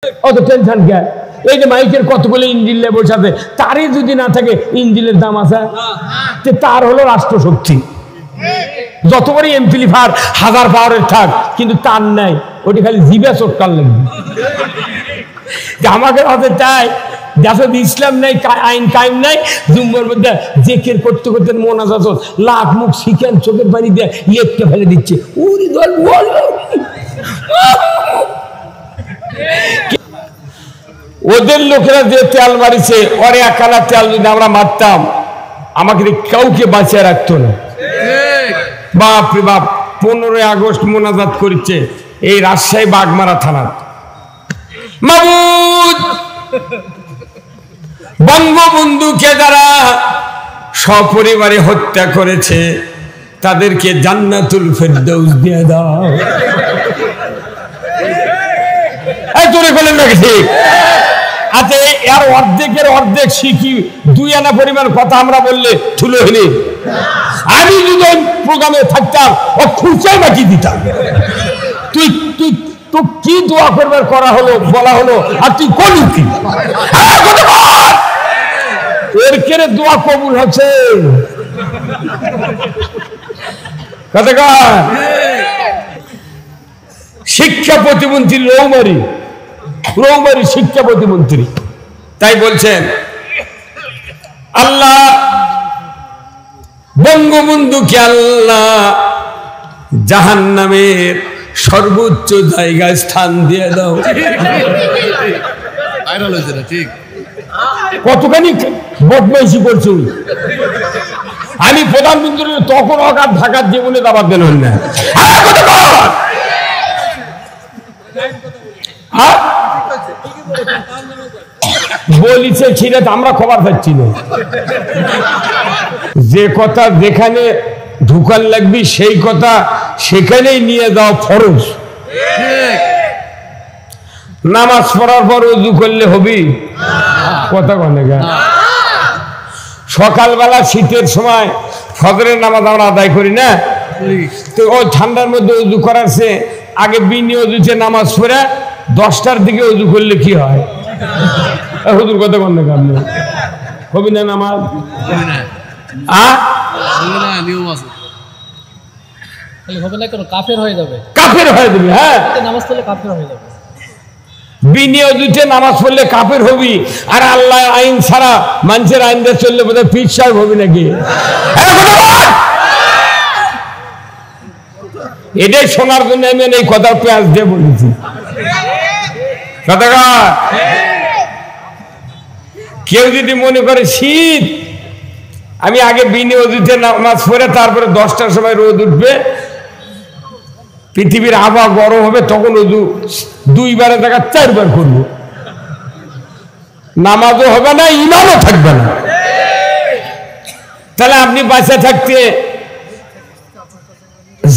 অত টেনশন কে? এই যে মাইকের কতগুলো ইঞ্জিন বসে আছে, তারই যদি না থাকে ইঞ্জিনের দাম আছে? তার হলো রাষ্ট্রশক্তি। যত বড় এমপ্লিফায়ার 1000 পাওয়ারের থাক, কিন্তু তার নাই, ওটি খালি জিভে চটকার লাগবে। আমাদের হাতে চাই দেশে ইসলাম নাই, আইন কায়েম নাই, জুম্মার মধ্যে জেকের করতে করতে মোনাজাত লাখ মুখ শিখেন চোখের পানি দিয়ে লেপটে ফেলে দিচ্ছে। উরি দল বলো ওদের লোকেরা যে তেল মারিছে, ওরে একখানা তেল যদি আমরা মারতাম, আমাকে কাউকে বাঁচিয়ে রাখতো না। বাপ রে বাপ, 15 আগস্ট মোনাজাত করছে এই রাজশাহী বাগমারা থানা। মাবুদ, বঙ্গবন্ধুকে যারা সপরিবারে হত্যা করেছে তাদেরকে জান্নাতুল ফেরদৌস দিয়ে দাও। এই তোরে বলেন নাকি ঠিক? আচ্ছা, এর অর্ধেকের অর্ধেক শিখি 2 আনা পরিমাণ কথা আমরা বললে ঠুলো হইনি। আমি যদি প্রোগ্রামে থাকতাম ও খুঁচাই বাকি দিতাম। তুই তুই তো কি দোয়া করবার করা হলো বলা হলো, আর তুই করলি কি? এর কেড়ে দোয়া কবুল হচ্ছে শিক্ষা প্রতিমন্ত্রী রৌমারি শিক্ষা প্রতিমন্ত্রী তাই বলছেন, আল্লাহ বঙ্গবন্ধুকে আল্লাহ জাহান্নামের সর্বোচ্চ জায়গায় স্থান দিয়ে দাও। কতখানি বদমাইশি করছো? আমি প্রধানমন্ত্রী তখন অগাধ ঢাকার জীবনে দাবার দেন না। বলিছে ছিঁড়ে আমরা খবর পাচ্ছি না। যে কথা যেখানে ঢুকার লাগবি সেই কথা সেখানেই নিয়ে যাওয়া ফরজ। নামাজ পড়ার পর ওযু করলে হবি? কথা বলে গা। সকালবেলা শীতের সময় ফজরের নামাজ আমরা আদায় করি না, তো ওই ঠান্ডার মধ্যে ওযু করার চেয়ে আগে বিনি ওযুতে নামাজ পড়ে 10টার দিকে ওযু করলে কি হয়? হুজুর কথা বলে গা। আপনি হবি না নামাজ? কাফের হয়ে যাবে। হ্যাঁ, নামাজ পড়লে কাফের হয়ে যাবে। বিনিয়োজিতে নামাজ পড়লে কাফের হবি, আর আল্লাহ আইন ছাড়া মানুষের আইন দিয়ে চললে বোধহয় পীর সাহেব হবি নাকি? এটাই শোনার জন্য আমি এই কথা পেঁয়াজ দিয়ে বলেছি। কেউ যদি মনে করে শীত, আমি আগে বিনিয়োজিতে নামাজ পড়ে তারপরে 10টার সময় রোদ উঠবে, পৃথিবীর আবহাওয়া গরম হবে, তখন ওযু 2 বারের জায়গা 4 বার করবো। নামাজও হবে না, ইমানও থাকবে না। তাহলে আপনি বাঁচে থাকতে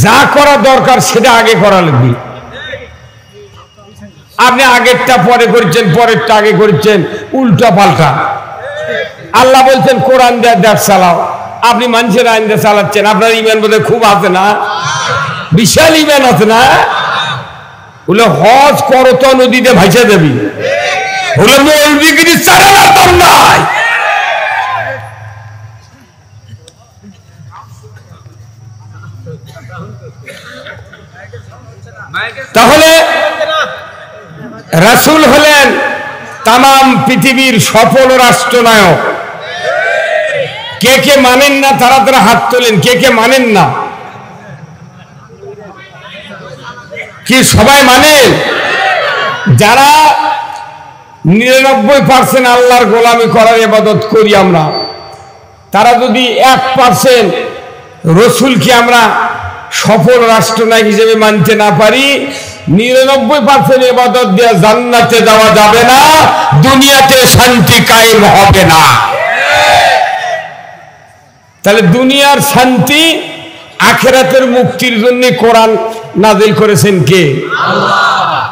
যা করা দরকার সেটা আগে করা লাগবে। আপনি আগেরটা পরে করছেন, পরেরটা আগে করছেন, উল্টা পাল্টা। আল্লাহ বলছেন কোরআন দিয়ে দেশ চালাও, আপনি মানুষের আইন দিয়ে চালাচ্ছেন। আপনার ইমান বোধহয় খুব আছে না? বিশাল ইমান আছে না? বলে হজ করো তো নদীতে ভাইসা যাবি, বলে মৌলবীগিরি চারা না তোর নাই। তাহলে রাসূল হলেন তাম পৃথিবীর সফল রাষ্ট্রনায়ক। কে কে মানেন না তারা তারা হাত তোলেন। কে কে মানেন না? কি সবাই মানে? যারা 99% আল্লাহর গোলামি করার ইবাদত করি আমরা, তারা যদি 1% রসুলকে আমরা সফল রাষ্ট্রনায়ক হিসেবে মানতে না পারি, 99% ইবাদত দিয়ে জান্নাতে যাওয়া যাবে না, দুনিয়াতে শান্তি কায়েম হবে না। তাহলে দুনিয়ার শান্তি, আখিরাতের মুক্তির জন্য কোরআন নাযিল করেছেন কে? আল্লাহ।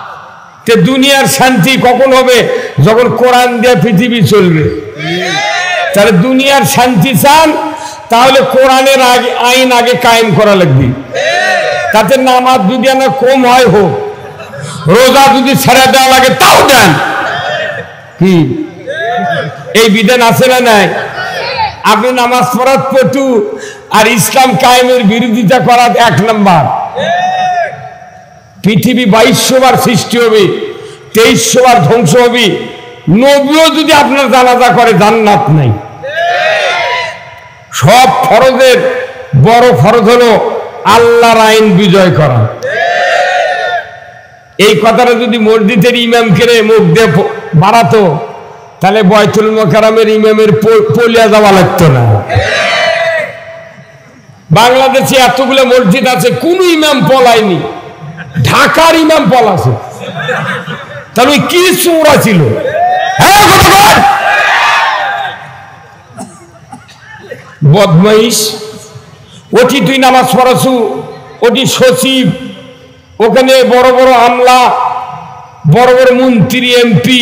তে দুনিয়ার শান্তি কখন হবে? যখন কোরআন দিয়ে পৃথিবী চলবে। তাহলে দুনিয়ার শান্তি চান, তাহলে কোরআনের আইন আগে কায়েম করা লাগবে। তাতে নামাজ যদি না কম হয় হোক, রোজা যদি ছেড়ে দেওয়া লাগে তাও দেন। কি এই বিধান আছে না নাই? আপনি নামাজ পড়ার পটু আর ইসলাম কায়েমের বিরোধিতা করার 1 নাম্বার। পৃথিবী 2200 বার সৃষ্টি হবে, 2300 বার ধ্বংস হবে, নবীও যদি আপনার জানাজা করে জান্নাত নাই। সব ফরজের বড় ফরজ হলো আল্লাহর আইন বিজয় করা। এই কথাটা যদি মসজিদের ইমামকে মুখ দিয়ে বাড়াতো তাহলে বয়তুল মোকাররমের ইমামের পলিয়া যাওয়া লাগতো না। বাংলাদেশে এতগুলো মসজিদ আছে, কোন ইমাম পলায়নি, ঢাকার ইমাম পলাছে। তাহলে কি চোরা ছিল? বদমাইশ, ওটি তুই নামাজ পড়াছু, ওটি সচিব, ওখানে বড় বড় আমলা, বড় বড় মন্ত্রী, এমপি,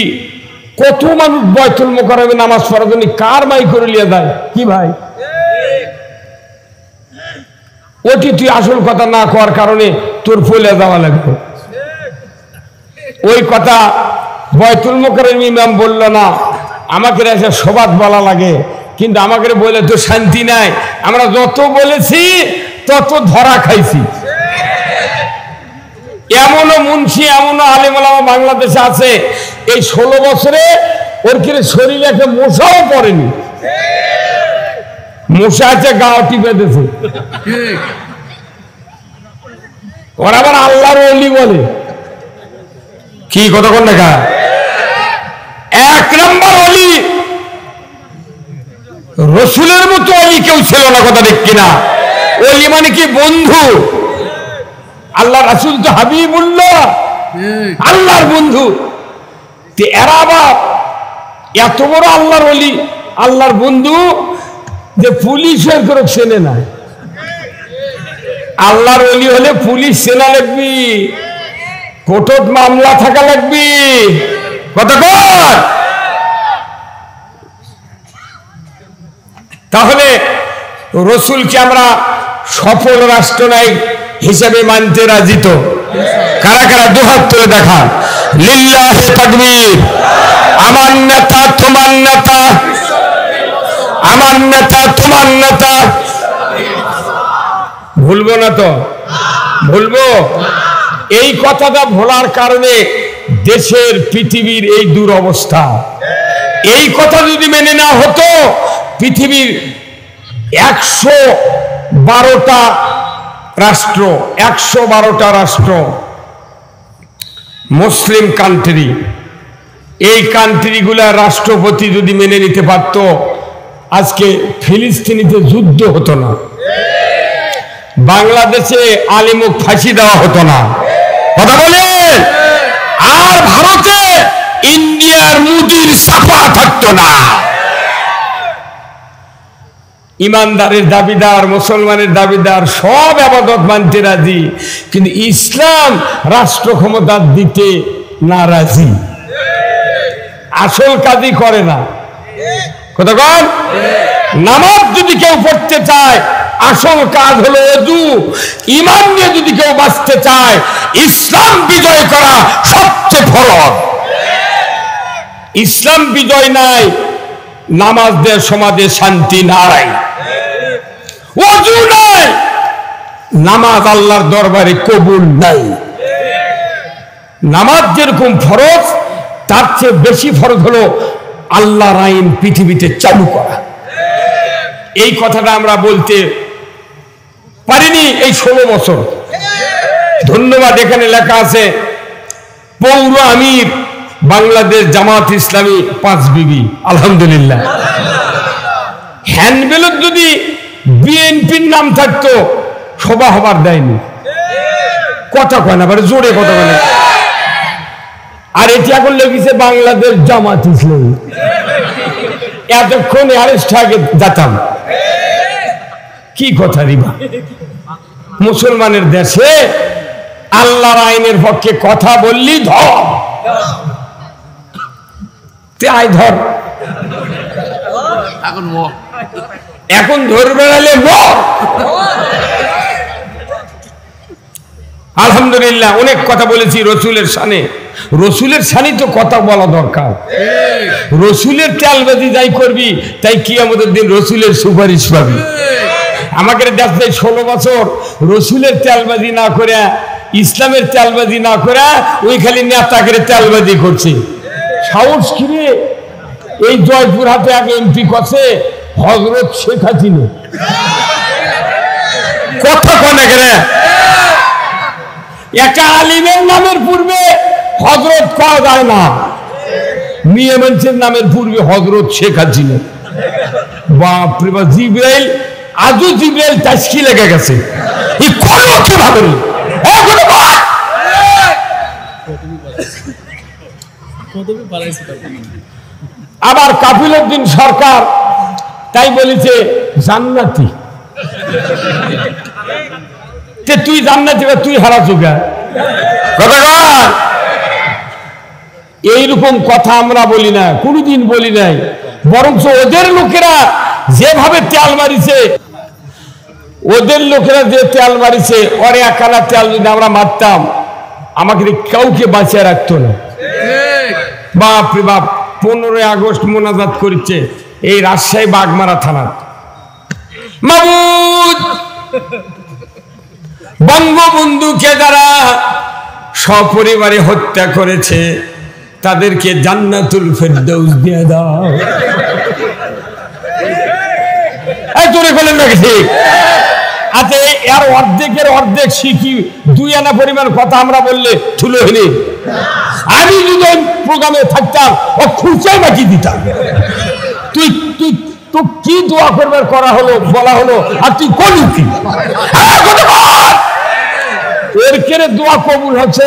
কত মানুষ বয়তুল মোকাররমে নামাজ পড়ার জন্য কার মাই করে নিয়ে যায়। কি ভাই, ওটি তুই আসল কথা না করার কারণে তোর ফলে যাওয়া লাগবে। ওই কথা বয়তুল মোকাররম ইমাম বলল না, আমাকে এসে সবাদ বলা লাগে, কিন্তু আমাকে বলে তো শান্তি নাই। আমরা যত বলেছি তত ধরা খাইছি। এমনও মুন্সি, এমনও আলেম ওলামা বাংলাদেশে আছে, এই 16 বছরে ওর কিরে শরীরে একটা মশাও পড়েনি। মশা আছে, গাও টিপে দিয়েছে। ওরা আবার আল্লাহর ওলি বলে। কি কতক্ষণ দেখা 1 নম্বর ওলি, রসুলের মতো ওলি কেউ ছিল না। কথা ঠিক কিনা? ওলি মানে কি? বন্ধু। আল্লাহ রাসূল তো হাবিবুল্লাহ, আল্লাহর বন্ধু। এরা আবার এত বড় আল্লাহর ওলি, আল্লাহর বন্ধু, যে পুলিশের করে চেনে না। আল্লাহর ওলি হলে পুলিশ চেনা লাগবি, কোর্টত মামলা থাকা লাগবি। কতক্ষণ? তাহলে রসুলকে আমরা সফল রাষ্ট্রনায়ক হিসেবে মানতে রাজি তো? কারা কারা দুহাত তুলে দেখান। লিল্লাহে তাকবীর। আমার নেতা তোমার নেতা, আমার নেতা তোমার নেতা। ভুলবো না তো? ভুলবো? এই কথাটা ভোলার কারণে দেশের পৃথিবীর এই দুরবস্থা। এই কথা যদি মেনে না হতো, পৃথিবীর 112টা রাষ্ট্র, 112টা রাষ্ট্র মুসলিম কান্ট্রি, এই কান্ট্রিগুলার রাষ্ট্রপতি যদি মেনে নিতে পারত, আজকে ফিলিস্তিনিতে যুদ্ধ হতো না, বাংলাদেশে আলিমুক ফাঁসি দেওয়া হতো না। কথা বলেন? আর ভারতে ইন্ডিয়ার মুদির ছাপা থাকতো না। ইমানদারের দাবিদার, মুসলমানের দাবিদার সব ইবাদত মানতে রাজি, কিন্তু ইসলাম রাষ্ট্র ক্ষমতা দিতে নারাজি। আসল কাজই করে না। কথা বল? নামাজ যদি কেউ পড়তে চায়, আসল কাজ হলো ওযু। ঈমান নিয়ে যদি কেউ বাঁচতে চায়, ইসলাম বিজয় করা সবচেয়ে ফরজ। ইসলাম বিজয় নাই, নামাজ দিয়ে সমাজে শান্তি নাই। ওযু নাই, নামাজ আল্লাহর দরবারে কবুল নাই। নামাজ যেরকম ফরজ, তার চেয়ে বেশি ফরজ হলো আল্লাহর আইন পৃথিবীতে চালু করা। এই কথাটা আমরা বলতে পারিনি এই 16 বছর। ধন্যবাদ। এখানে লেখা আছে পৌর আমির বাংলাদেশ জামাত ইসলামী 5 বিবি। আলহামদুলিল্লাহ। হ্যান্ডবেলত যদি বিএনপির নাম থাকতো, সভা হবার দেয়নি। কথা কয় না, জোরে কথা বলে। আর এটি এখন লেগেছে বাংলাদেশ জামাত ইসলামী। এতক্ষণ অ্যারেস্ট আগে যেতাম। কি কথা রিবা? মুসলমানের দেশে আল্লাহর আইনের পক্ষে কথা বললি ধর, আয় ধর। এখন ধরে বেড়ালে মর। আলহামদুলিল্লাহ অনেক কথা বলেছি রসুলের শানে। রসুলের শানি তো কথা বলা দরকার। রসুলের তেলবাজি যাই করবি তাই কিয়ামতের দিন রসুলের সুপারিশ পাবি। আমাকে দেখতে 16 বছর রসুলের তেলবাজি না করে, ইসলামের তেলবাজি না করে ওই খালি নেতাকে তেলবাজি করছে। সাহস কিরে এই জয়পুরহাটে আগে এমপি করছে হযরত শেখ হাসিনা। কথা কনে করে একটা আলিমের নামের পূর্বে হযরত কওয়া যায় না, মেয়ে মানুষের নামের পূর্বে হযরত শেখ হাসিনা। বাপরে বাপ, জিবরাইল আজও জিবরাইল তাসকি লেগে গেছে। এই কোন কিভাবে আবার কাফিলউদ্দিন সরকার তাই বলেছে জান্নাতি। তুই জান্নাতি তুই হারাচ্ছ কে? এইরকম কথা আমরা বলি না, কোনদিন বলি নাই। বরঞ্চ ওদের লোকেরা যেভাবে তেল মারিছে, ওদের লোকেরা যে তেল মারিছে, ওরে একালা তেল যদি আমরা মারতাম আমাকে কাউকে বাঁচিয়ে রাখতো না। বাপরে বাপ, 15 আগস্ট মোনাজাত করেছে এই রাজশাহী বাগমারা থানা। মাবুদ, বঙ্গবন্ধুকে যারা সপরিবারে হত্যা করেছে তাদেরকে জান্নাতুল ফেরদৌস দিয়ে দাও। এই তোরে বলেন না ঠিক? আচ্ছা, এর অর্ধেকের অর্ধেক শিখি 2 আনা পরিমাণ কথা আমরা বললে থুলো হইনি। আমি যদি প্রোগ্রামে থাকতাম ও খুঁচাই বাকি দিতাম। তুই তুই তো কি দোয়া করবার করা হলো বলা হলো, আর তুই করলি কি? এর কেড়ে দোয়া কবুল হচ্ছে।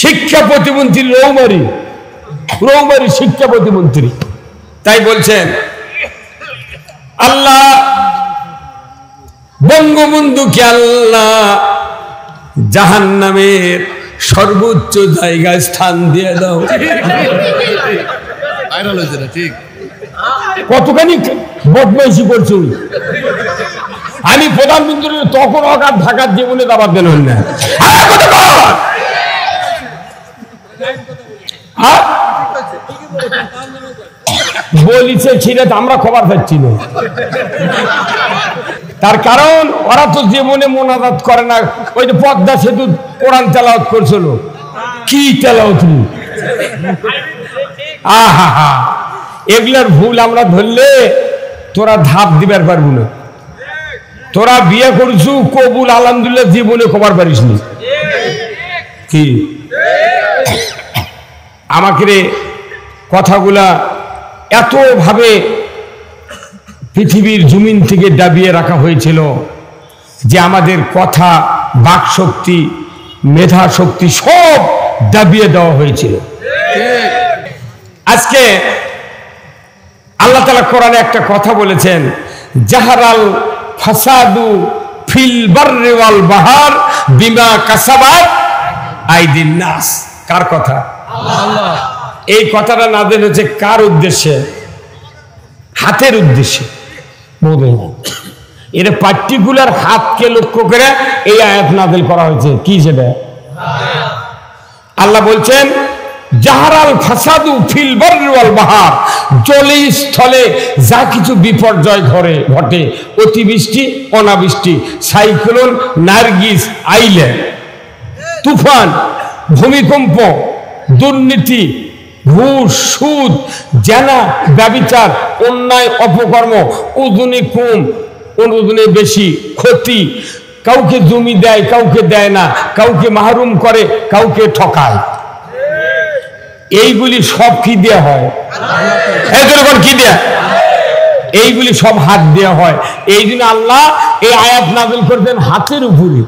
শিক্ষা প্রতিমন্ত্রী রৌমারি শিক্ষা প্রতিমন্ত্রী তাই বলছেন, আল্লাহ বঙ্গবন্ধুকে আল্লাহ জাহান্নামের সর্বোচ্চ জায়গায় স্থান দিয়ে দাও। ঠিক কতখানি বদমাইশি করছো। আমি প্রধানমন্ত্রী তখন অগাধ ঢাকার জীবনে দাবার দেন না। বলিছে ছিলেন, আমরা খবর পাচ্ছি না। তার কারণ ওরা তো জীবনে মোনাজাত করে না। ওই যে পদ্মা সেতু কোরআন তেলাওয়াত করছিল, কি তেলাওয়াত! আহা, এগুলার ভুল আমরা ধরলে তোরা ধাপ দিবার পারবো না। তোরা বিয়ে করছু কবুল আলহামদুলিল্লাহ, জীবনে খবর পারিস নি। কি আমাকে রে কথাগুলা এত ভাবে পৃথিবীর জমিন থেকে দাবিয়ে রাখা হয়েছিল যে আমাদের কথা, বাক শক্তি, মেধা শক্তি সব দাবিয়ে দেওয়া হয়েছিল। আজকে আল্লাহ তাআলা কোরআনে একটা কথা বলেছেন, জাহারাল ফাসাদু ফিল বাররি ওয়াল বাহার বিমা কাসাবাত আইদিন নাস। কার কথা? আল্লাহ। এই কথাটা নাযিল হচ্ছে কার উদ্দেশ্যে? হাতের উদ্দেশ্যে। এর পার্টিকুলার হাতকে লক্ষ্য করে এই আয়াত নাযিল করা হয়েছে। কি সেটা? আল্লাহ বলছেন, জাহারাল ফাসাদু ফিল বাররি ওয়াল বাহার, জলে স্থলে যা কিছু বিপর্যয় ঘটে, অতিবৃষ্টি, অনাবৃষ্টি, সাইক্লোন, নার্গিস, আইলে, তুফান, ভূমিকম্প, দুর্নীতি, ঘুষ, সুদ, জেনা, ব্যভিচার, অন্যায়, অপকর্ম, ওজনে কম, ওজনে বেশি, ক্ষতি, কাউকে জমি দেয়, কাউকে দেয় না, কাউকে মাহরুম করে, কাউকে ঠকায়, এইগুলি সব কি দেয়া হয়? কি দেয়া? এইগুলি সব হাত দেয়া হয়। এই জন্য আল্লাহ এই আয়াত নাযিল করতেন হাতের উপরে।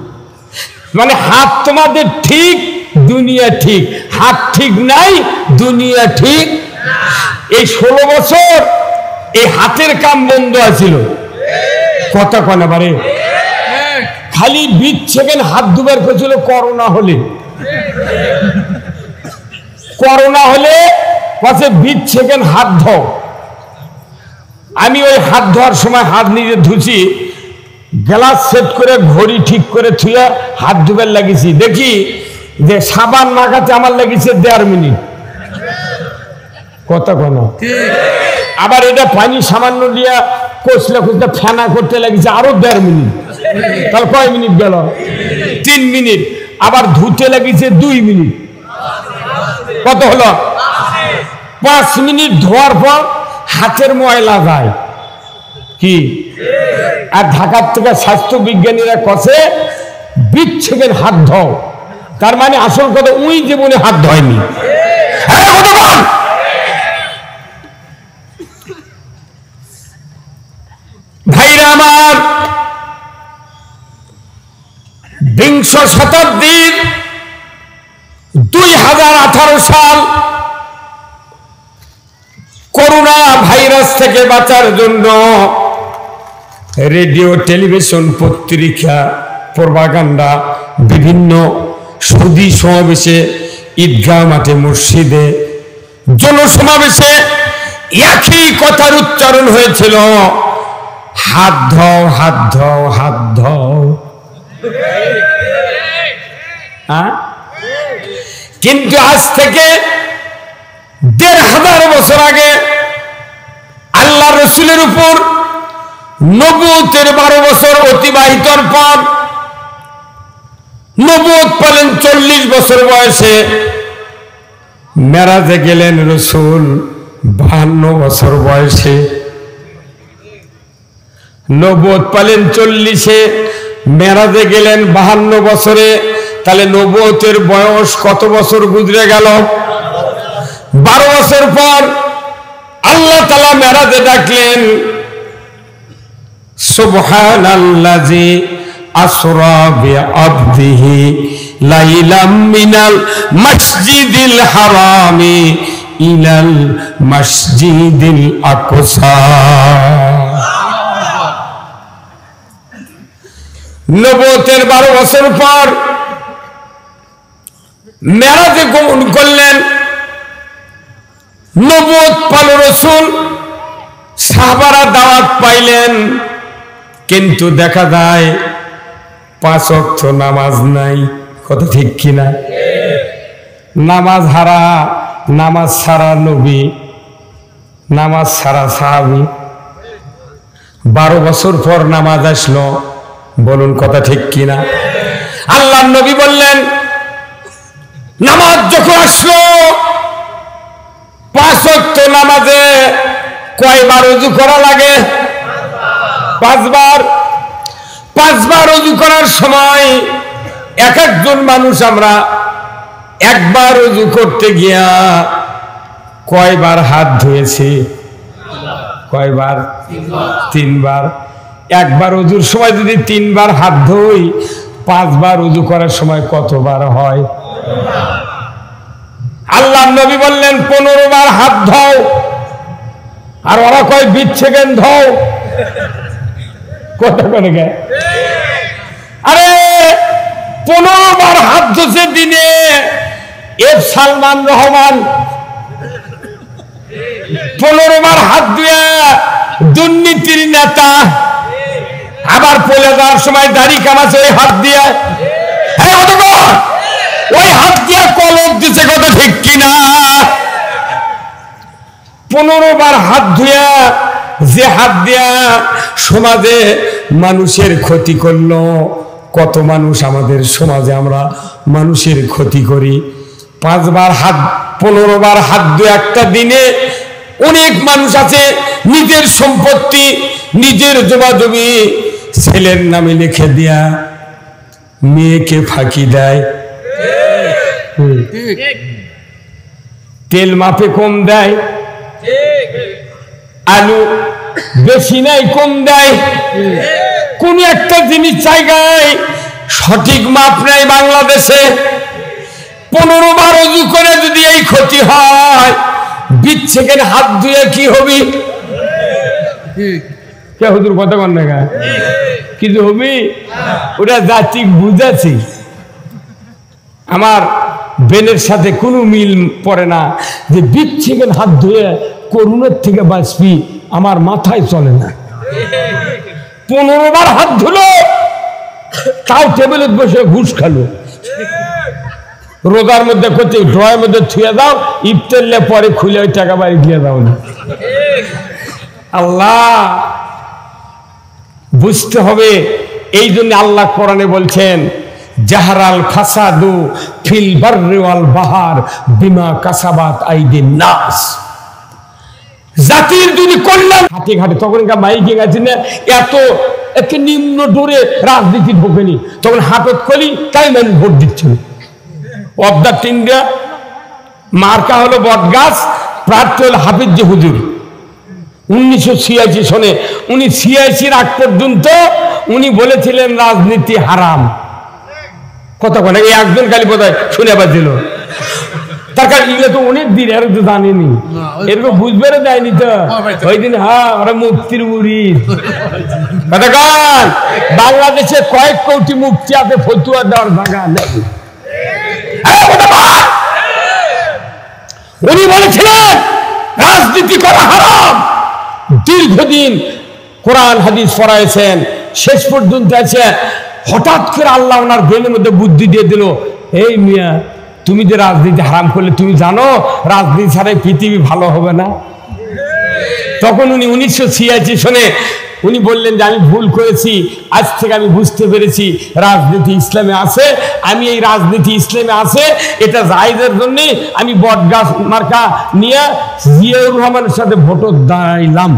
মানে হাত তোমাদের ঠিক, দুনিয়া ঠিক। হাত ঠিক নাই, দুনিয়া ঠিক। এই 16 বছর এই হাতের কাম বন্ধ আছিল। কথা কনা পারে, খালি 20 সেকেন্ড হাত দুবার করেছিল করোনা হলে। করোনা হলে 20 সেকেন্ড হাত ধো, আমি ওই হাত ধোয়ার সময় হাত নিজে ধুছি, গ্লাস সেট করে ঘড়ি ঠিক করে থুয়ে হাত ধুবার লাগিয়েছি, দেখি যে সাবান মাখাতে আমার লাগিয়েছে 1.5 মিনিট। কত কোন আবার এটা পানি সামান্য দিয়া কষলে কষলে ফেনা করতে লাগিয়েছে আরো 1.5 মিনিট। তাহলে কয় মিনিট গেল? 3 মিনিট। আবার ধুতে লাগিয়েছে 2 মিনিট। কত হলো? 5 মিনিট ধোয়ার পর হাতের ময়লা যায় কি? আর ঢাকার থেকে স্বাস্থ্য বিজ্ঞানীরা কষে 20 সেকেন্ড হাত ধোও। তার মানে আসল কথা ওই জীবনে হাত ধোয়নি। ভাইরা আমার, 20 শতাব্দীর 2018 সাল করোনা ভাইরাস থেকে বাঁচার জন্য রেডিও, টেলিভিশন, পত্রিকা, প্রপাগান্ডা, বিভিন্ন সুধী সমাবেশে, ঈদগাহ মাঠে, মসজিদে, জনসমাবেশে একই কথার উচ্চারণ হয়েছিল, হাত ধোও, হাত ধোও, হাত ধোও। কিন্তু আজ থেকে 1500 বছর আগে আল্লাহ রসুলের উপর নবুয়তের 12 বছর অতিবাহিতর পর নবুয়ত পেলেন 40 বছর বয়সে। মেরাজে গেলেন রসুল 52 বছর বয়সে। নবুয়ত পেলেন 40-এ, মেরাজে গেলেন 52 বছরে। তাহলে নবুয়তের বয়স কত বছর গুজরে গেল? 12 বছর পর আল্লাহ তাআলা মেরাজে ডাকলেন, সুবহানাল্লাযী আসরা বিআবদিহি লাইলাম মিনাল মসজিদিল হারামি ইলাল মসজিদিল আকসা। নবুয়তের 12 বছর পর মেরাজে গমন করলেন। নবুয়ত পেল রসুল, সাহাবারা দাওয়াত পাইলেন, কিন্তু দেখা যায় 5 ওয়াক্ত নামাজ নাই। কথা ঠিক কিনা? নামাজ হারা, নামাজ ছাড়া নবী, নামাজ ছাড়া সাহাবী। 12 বছর পর নামাজ আসলো। বলুন কথা ঠিক কিনা? আল্লাহর নবী বললেন, নামাজ যখন আসলো, 5 ওয়াক্ত নামাজে কয়বার ওযু করা লাগে? 5 বার। 5 বার ওযু করার সময় এক একজন মানুষ আমরা একবার ওযু করতে গিয়া কয়বার হাত ধুয়েছি? কয়বার? 3 বার। একবার ওযুর সময় যদি 3 বার হাত ধুই, 5 বার ওযু করার সময় কতবার হয়? আল্লাহর নবী বললেন 15 বার হাত ধোও। আর ওরা কয় 20 সেকেন্ড ধোও। কত করে গে? আরে 15 বার হাত ধুছে দিনে সালমান রহমান। 15 বার হাত ধুয়ে দুর্নীতির নেতা। আবার পলে যাওয়ার সময় দাড়ি কামাচ্ছে ওই হাত দিয়ে। ওই হাত দিয়ে কলম দিছে। কথা ঠিক কিনা? 15 বার হাত ধুয়া যে হাত দিয়া সমাজে মানুষের ক্ষতি করলো। কত মানুষ আমাদের সমাজে আমরা মানুষের ক্ষতি করি। 5 বার হাত, 15 বার হাত ধুয়ে একটা দিনে অনেক মানুষ আছে নিজের সম্পত্তি, নিজের জমি ছেলের নামে লিখে দিয়া মেয়েকে ফাঁকি দেয়। তেল মাপে কম দেয়, আলু বেশি নাই কম দেয়। কোন একটা জিনিস জায়গায় সঠিক মাপ নেই বাংলাদেশে। 15 বার ওযু করে যদি এই ক্ষতি হয়, 20 সেকেন্ড হাত ধুয়ে কি হবে? কে হুজুর কথা কন না? কিছু হবি? ওটা জাতিক বুঝাচ্ছি। আমার বেনের সাথে কোনো মিল পড়ে না যে 20 সেকেন্ড হাত ধুয়ে করুণার থেকে বাঁচবি আমার মাথায় চলে না। 15 বার হাত ধুলো, তাও টেবিলে বসে ঘুষ খালো। রোজার মধ্যে করছে ড্রয়ের মধ্যে ছুঁয়ে দাও, ইফতারলে পরে খুলে ওই টাকা বাড়ি দিয়ে দাও না। আল্লাহ বুঝতে হবে। এই জন্য আল্লাহ কোরআনে বলছেন জাহারাল ফাসাদু ফিল বাররি ওয়াল বাহার বিমা কাসাবাত আইদিন নাস। জাতির যদি কল্যাণ হাতে ঘাটে, তখনকার মাইকিং আছে না, এত একে নিম্ন ডোরে রাজনীতি ঢোকেনি, তখন হাতত কলি তাই মানুষ ভোট দিচ্ছিল। পদ্মা টিন্ডা মার্কা হলো বটগাছ, প্রার্থী হলো হাফিজ হুজুর। 1986 সনে উনি 86 আগ পর্যন্ত উনি বলেছিলেন রাজনীতি হারাম। কথা বলে এই একজন খালি বোধহয় শুনে পাচ্ছিল, তার কারণ এগুলো তো অনেক দিন আর তো জানেনি, এরকম বুঝবে দেয়নি তো ওই দিন। হ্যাঁ, ওরা মুক্তির মুড়ি কথা কন। বাংলাদেশে কয়েক কোটি মুক্তি আছে, ফতুয়া দেওয়ার জায়গা নেই। উনি বলেছিলেন রাজনীতি করা হারাম। দীর্ঘদিন কোরআন হাদিস পড়াইছেন, শেষ পর্যন্ত আছে হঠাৎ করে আল্লাহ ওনার ব্রেনের মধ্যে বুদ্ধি দিয়ে দিল, এই মিয়া তুমি যে রাজনীতি হারাম করলে তুমি জানো রাজনীতি ছাড়াই পৃথিবী ভালো হবে না। তখন উনি 1986 সনে উনি বললেন যে আমি ভুল করেছি, আজ থেকে আমি বুঝতে পেরেছি রাজনীতি ইসলামে আছে, আমি এই রাজনীতি ইসলামে আছে এটা জায়েজের জন্য আমি বটগাছ মার্কা নিয়ে জিয়াউর রহমানের সাথে ভোট দাঁড়াইলাম।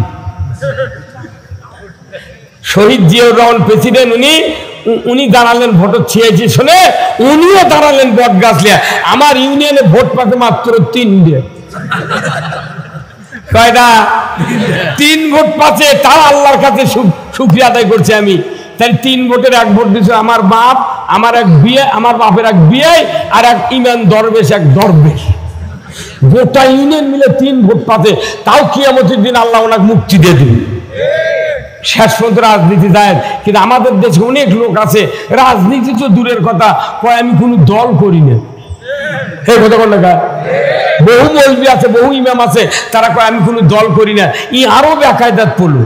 শহীদ জিয়াউর রহমান প্রেসিডেন্ট, উনি দাঁড়ালেন ভোট 86 সনে, উনিও দাঁড়ালেন বটগাছ নিয়ে। আমার ইউনিয়নে ভোট পাতে মাত্র 3 কয়টা 3 ভোট পাচ্ছে, তাও আল্লাহর কাছে শুকরিয়া আদায় করছি আমি। তাই 3 ভোটের 1 ভোট দিচ্ছে আমার বাপ, আমার এক বিয়ে, আমার বাপের এক বিয়ে, আর এক ইমাম দরবেশ, এক দরবেশ। গোটা ইউনিয়ন মিলে 3 ভোট পাচ্ছে, তাও কিয়ামতের দিন আল্লাহ ওনাকে মুক্তি দিয়ে দিন। শেষ পর্যন্ত রাজনীতি যায়, কিন্তু আমাদের দেশে অনেক লোক আছে রাজনীতি তো দূরের কথা, কয় আমি কোনো দল করি না। এই কথা বল না, বহু মৌলবি আছে, বহু ইমাম আছে, তারা কয় আমি কোনো দল করি না। ই আরো বেকায়দাত পড়ল।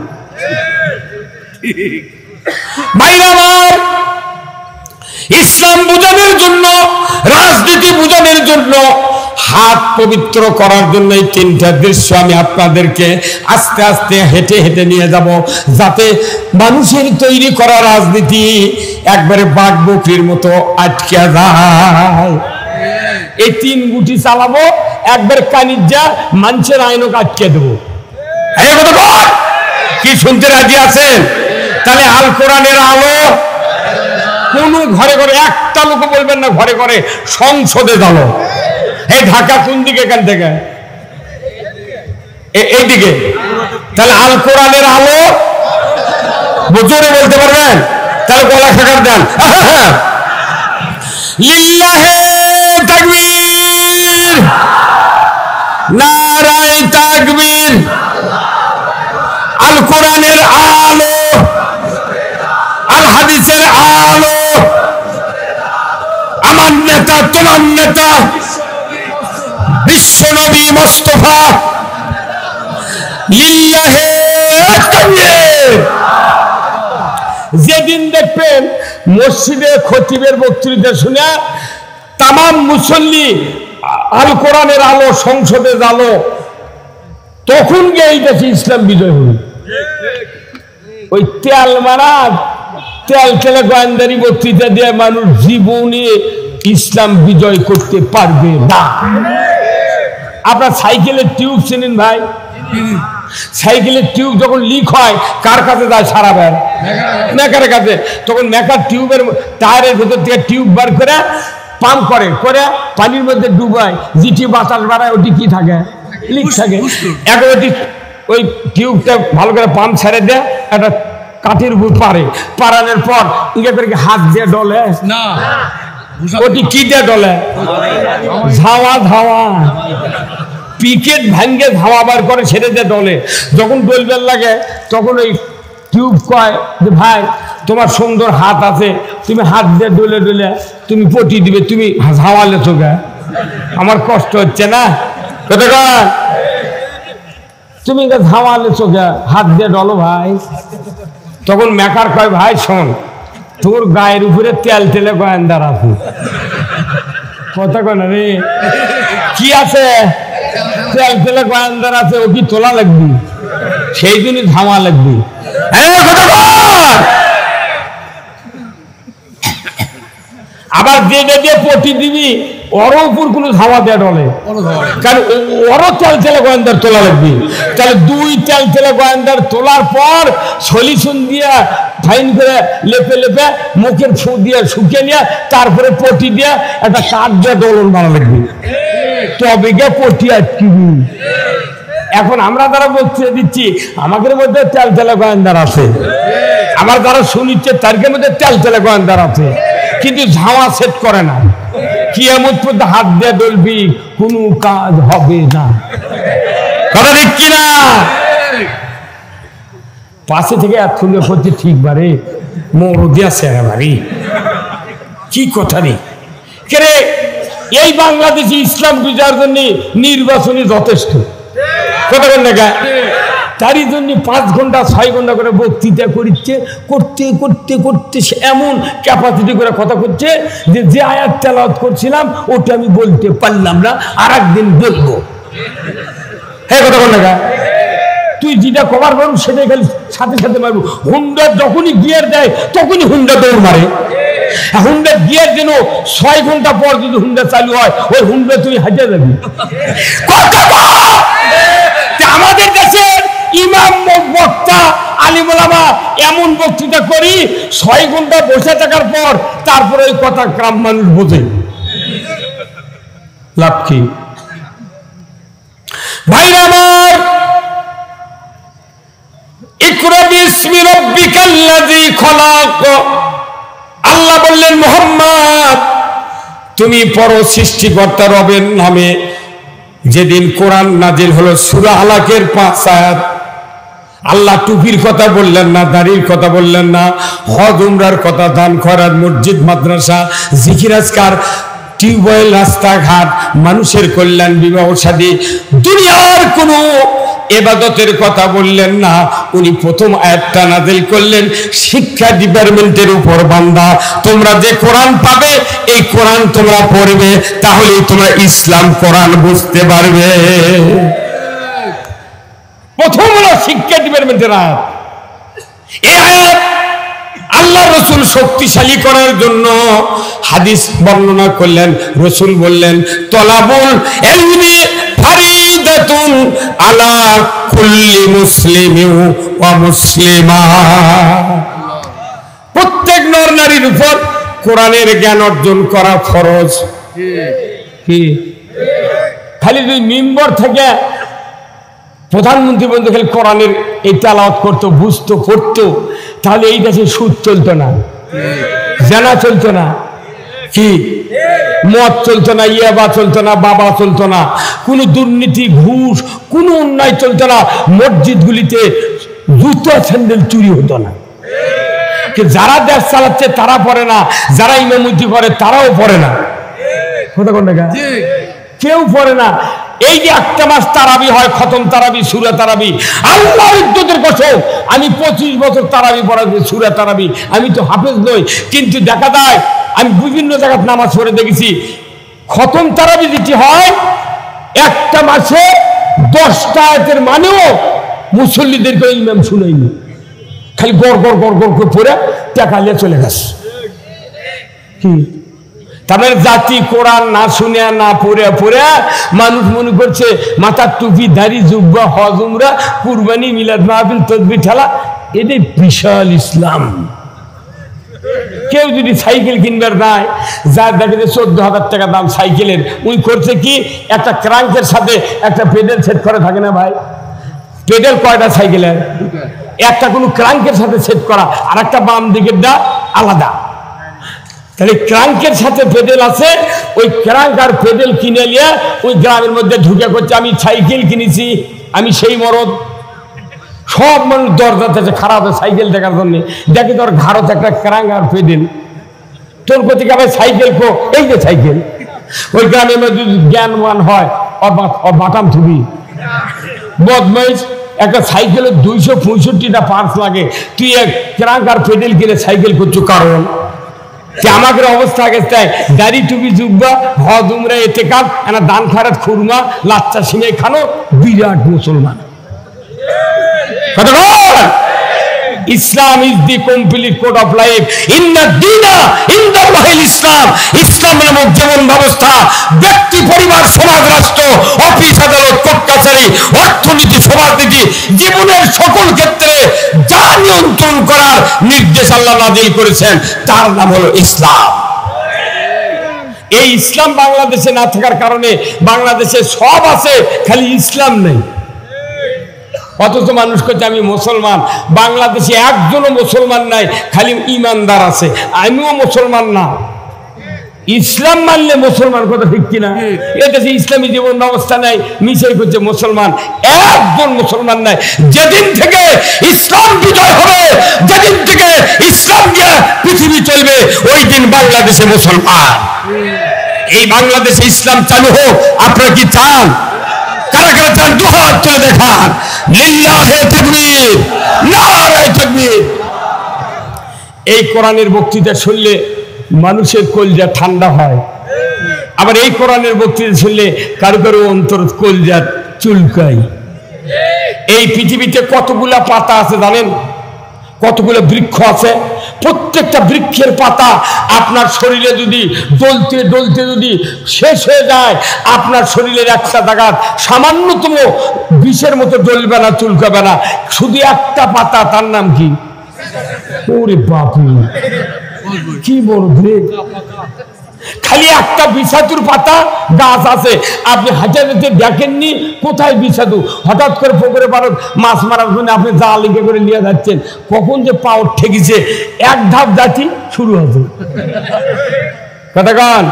ভাইরা আমার, ইসলাম বোঝানোর জন্য, রাজনীতি বোঝানোর জন্য, হাত পবিত্র করার জন্য এই 3টা দৃশ্য আমি আপনাদেরকে আস্তে আস্তে হেঁটে হেঁটে নিয়ে যাব, যাতে মানুষের তৈরি করা রাজনীতি একবারে বাঘ বকরির মতো আটকে যায়। এই 3 গুটি চালাবো, একবার কানিজ্জা মানুষের আইনক আটকে দেবো। কি শুনতে রাজি আছেন? তাহলে আল কোরআনের আলো কোন ঘরে ঘরে একটা লোক বলবেন না ঘরে ঘরে, সংসদে দল। এই ঢাকা কোন দিকে? এখান থেকে এইদিকে। তাহলে আল কোরআনের আলো জোরে বলতে পারবেন? তাহলে গলা শেখার দেন। লিল্লাহে তাকবীর, নারায়ে তাকবীর। আল কোরআনের আলো, আল হাদিসের আলো, আমার নেতা তোমার নেতা বিশ্বনবী মুস্তাফা লিল্লাহে তাকবীর। যেদিন দেখবেন মসজিদে খতিবের বক্তৃতা শুনে তামাম মুসল্লি আল কোরআনের আলো, সংসদে আলো, তখন গিয়ে এই দেশে ইসলাম বিজয় হল। ওই তেল মারা, তেল খেলে গোয়েন্দারি বক্তৃতা দিয়ে মানুষ জীবনে ইসলাম বিজয় করতে পারবে না। আপনার সাইকেলের টিউব চেনেন ভাই? সাইকেলের টিউব যখন লিক হয় কার কাছে যায়? সারা বের মেকারের কাছে। তখন মেকার টিউবের টায়ারের ভেতর থেকে টিউব বার করে পাম্প করে, করে পানির মধ্যে ডুবায়, যেটি বাতাস বাড়ায় ওটি কি থাকে? লিক থাকে। এখন ওই টিউবটা ভালো করে পাম্প ছেড়ে দেয়, একটা কাঠের উপর পারানোর পর ইয়ে করে হাত দিয়ে ডলে না, ওটি কি দিয়ে ডলে? ধাওয়া ধাওয়া, পিকেট ভাঙ্গে ধাওয়া বার করে ছেড়ে দিয়ে ডলে। যখন ডলবেল লাগে তখন ওই টিউব কয় যে ভাই তোমার সুন্দর হাত আছে, তুমি হাত দিয়ে ডলে ডলে তুমি পটি দিবে, তুমি ধাওয়ালে তো গা, আমার কষ্ট হচ্ছে না। তুমি ধামালে চোখে হাত দিয়ে ডলো ভাই। তখন মেকার কয় ভাই শোন, তোর গায়ের উপরে তেল তেলে গোয়েন্দার আছে। কথা কয় না রে, কি আছে? তেল তেলে গোয়েন্দার আছে, ও কি তোলা লাগবি? সেই দিনই ধামা লাগবি। আবার যেটা দিয়ে পটি দিবি ওর উপর কোনো ধামা দেয়া ডলে, কারণ ওরও তেল তেলে গোয়েন্দার তোলা লাগবে। তাহলে দুই তেল তেলে গোয়েন্দার তোলার পর সলিউশন দিয়ে ফাইন করে লেপে লেপে মুখের ফু দিয়ে শুকিয়ে নিয়ে তারপরে পটি দিয়ে একটা কাঠ দিয়ে দোলন বানা লাগবে, তবে গিয়ে পটি আটকিবি। এখন আমরা যারা বলতে দিচ্ছি আমাদের মধ্যে তেল তেলে গোয়েন্দার আছে, আমার যারা শুনিচ্ছে তার মধ্যে তেল তেলে গোয়েন্দার আছে, কিন্তু ঝাওয়া সেট করে না। কিয়ামত পর্যন্ত হাত দিয়ে বলবি কোনো কাজ হবে না। কথা ঠিক কিনা? পাশে থেকে এতক্ষণ করছে ঠিক বারে মরদি আছে বাড়ি, কি কথা নেই কে? এই বাংলাদেশে ইসলাম বিজয়ের জন্য নির্বাচনী যথেষ্ট। কথা বল না, তারই জন্য 5 ঘন্টা 6 ঘন্টা করে বক্তৃতা করছে, করতে করতে করতে এমন ক্যাপাসিটি করে কথা করছে যে আয়াত তেলাওয়াত করছিলাম ওটা আমি বলতে পারলাম না, আর একদিন বলবো। হ্যাঁ, কথা বল না, তুই যেটা কভার করবি সেটাই খালি সাথে সাথে মারবো। হুন্ডা যখনই গিয়ার দেয় তখনই হুন্ডা দৌড় মারে। হুন্ডা গিয়ার যেন 6 ঘন্টা পর যদি হুন্ডা চালু হয় ওই হুন্ডা তুই হাঁটে যাবি। আমাদের দেশের ইমাম বক্তা আলিম ওলামা এমন বক্তৃতা করি 6 ঘন্টা বসে থাকার পর তারপরে ওই কথা গ্রাম মানুষ বোঝে। লাভ কি ভাইরা আমার? ইকরা বিসমি রাব্বিকাল্লাযী খলাক। আল্লাহ বললেন মুহাম্মদ তুমি পড়ো সৃষ্টিকর্তা রবের নামে। যেদিন কোরআন নাজিল হলো সূরা আলাকের 5 আয়াত। আল্লাহ টুপির কথা বললেন না, দাড়ির কথা বললেন না, হজ উমরার কথা, দান খয়রাত, মসজিদ মাদ্রাসা, জিকির আজকার, টিউবওয়েল, রাস্তাঘাট, মানুষের কল্যাণ, বিবাহ শাদী, দুনিয়ার কোনো ইবাদতের কথা বললেন না। উনি প্রথম আয়াতটা নাযিল করলেন শিক্ষা ডিপার্টমেন্টের উপর। বান্দা তোমরা যে কোরআন পাবে এই কোরআন তোমরা পড়বে, তাহলেই তোমরা ইসলাম কোরআন বুঝতে পারবে। প্রথম হলো শিক্ষা ডিপার্টমেন্টের আয়াত। এই আয়াত আল্লাহ রসুল শক্তিশালী করার জন্য হাদিস বর্ণনা করলেন। রসুল বললেন তলাবুল ইলমি ফারিদাতুন আলা কুল্লি মুসলিমিন ওয়া মুসলিমা। প্রত্যেক নর নারীর উপর কোরআনের জ্ঞান অর্জন করা ফরজ। কি খালি দুই মিম্বর থেকে প্রধানমন্ত্রী বন্ধু খালি কোরআনের এই তেলাওয়াত করতো, বুঝতো, পড়তো, তাহলে এই দেশে সুদ চলতো না, জানা চলতো না, কি মদ চলতো না, ইয়াবা চলতো না, বাবা চলতো না, কোনো দুর্নীতি, ঘুষ, কোনো অন্যায় চলতো না, মসজিদগুলিতে জুতো স্যান্ডেল চুরি হতো না। যারা দেশ চালাচ্ছে তারা পড়ে না, যারা ইমামতি করে তারাও পড়ে না। কেউ পড়ে না। এই যে একটা মাস তারাবি হয়, খতম তারাবি, সূরা তারাবি, আল্লাহর ইজ্জতের কসম আমি 25 বছর তারাবি পড়াচ্ছি, সূরা তারাবি। আমি তো হাফেজ নই, কিন্তু দেখা যায় আমি বিভিন্ন জায়গায় নামাজ পড়ে দেখেছি খতম তারাবি যেটি হয় একটা মাসে 10টা আয়াতের মানেও মুসল্লিদেরকে ইমাম শুনাইনি, খালি গড় গড় গড় গড় করে পড়ে টাকা নিয়ে চলে গেছে। কি তাদের জাতি কোরআন না শুনে না পড়ে পড়ে মানুষ মনে করছে মাথার টুপি, দাড়ি, জুব্বা, হজ উমরা, কুরবানি, মিলাদ মাহফিল, তাসবিহ ঠেলা, এটাই বিশাল ইসলাম। কেউ যদি সাইকেল কিনবার নাই, যার দেখে 14,000 টাকা দাম সাইকেলের, উনি করছে কি একটা ক্রাঙ্কের সাথে একটা পেডেল সেট করে থাকে না ভাই? পেডেল কয়টা সাইকেলের? একটা কোনো ক্রাঙ্কের সাথে সেট করা, আর একটা বাম দিকের দা আলাদা। তাহলে ক্রাঙ্কের সাথে পেডেল আছে, ওই ক্রাঙ্ক আর পেডেল কিনে নিয়ে ওই গ্রামের মধ্যে ঢুকে করছে আমি সাইকেল কিনেছি, আমি সেই মরদ। সব মানুষ দরজাতে খারাপ সাইকেল দেখার জন্য, দেখে তোর ঘাড়ত একটা ক্রাঙ্ক আর পেডেল, তোর প্রতি আবার সাইকেল কো, এই যে সাইকেল। ওই গ্রামের মধ্যে জ্ঞানবান হয় বাটাম থুবি, বদমাইশ একটা সাইকেলের 265টা পার্টস লাগে, তুই এক ক্রাঙ্ক আর পেডেল কিনে সাইকেল করছো, কারণ আমাদের অবস্থা আগে তাই দাড়ি টুপি জুব্বা হজ উমরা এতে কাপ এনা দান খারাত খুরমা লাচ্চা সিমাই খানো, বিরাট মুসলমান। Islam is the complete code of life. ইন্না দীনা ইনদাল্লাহিল ইসলাম। ইসলাম নামক জীবন ব্যবস্থা ব্যক্তি, পরিবার, সমাজ, রাষ্ট্র, অফিস, আদালত, কোর্ট কাছারি, অর্থনীতি, সমাজনীতি, জীবনের সকল ক্ষেত্রে যা নিয়ন্ত্রণ করার নির্দেশ আল্লাহ নাযিল করেছেন তার নাম হলো ইসলাম। এই ইসলাম বাংলাদেশে না থাকার কারণে বাংলাদেশে সব আছে, খালি ইসলাম নেই। অথচ মানুষ করছে আমি মুসলমান, বাংলাদেশে একজনও মুসলমান নাই, খালি ইমানদার আছে। আমিও মুসলমান না, ইসলাম মানলে মুসলমান, কথা ঠিক কিনা? এদেশে ইসলামী জীবন ব্যবস্থা নাই, মিশাই করছে মুসলমান, একজন মুসলমান নাই। যেদিন থেকে ইসলাম বিজয় হবে, যেদিন থেকে ইসলাম দিয়ে পৃথিবী চলবে, ওই দিন বাংলাদেশে মুসলমান। এই বাংলাদেশে ইসলাম চালু হোক, আপনারা কি চান? কারা কারা চান? দুহাত তুলে দেখান। লিল্লাহে তাকবীর, নারায়ে তাকবীর। এই কোরআনের বক্তৃতা শুনলে মানুষের কলজা ঠান্ডা হয়, আবার এই কোরআনের বক্তৃতা শুনলে কারো কারো অন্তর কলজা চুলকায়। এই পৃথিবীতে কতগুলা পাতা আছে জানেন? কতগুলো বৃক্ষ আছে? প্রত্যেকটা বৃক্ষের পাতা আপনার শরীরে যদি ডলতে ডলতে যদি শেষ হয়ে যায়, আপনার শরীরের একটা জায়গা সামান্যতম বিষের মতো জ্বলবে না, চুলকাবে না। শুধু একটা পাতা, তার নাম কি? ওরে বাপরে, কি বলবে! খালি একটা বিষাতুর পাতা গাছ আছে, আপনি হাজারিতে দেখেননি কোথায় বিষাতু। হঠাৎ করে পুকুরে পারত মাছ মারার জন্য আপনি জাল লিখে করে নিয়ে যাচ্ছেন, কখন যে পাওয়ার ঠেকেছে, এক ধাপ যাচ্ছি শুরু হতো। কথাগান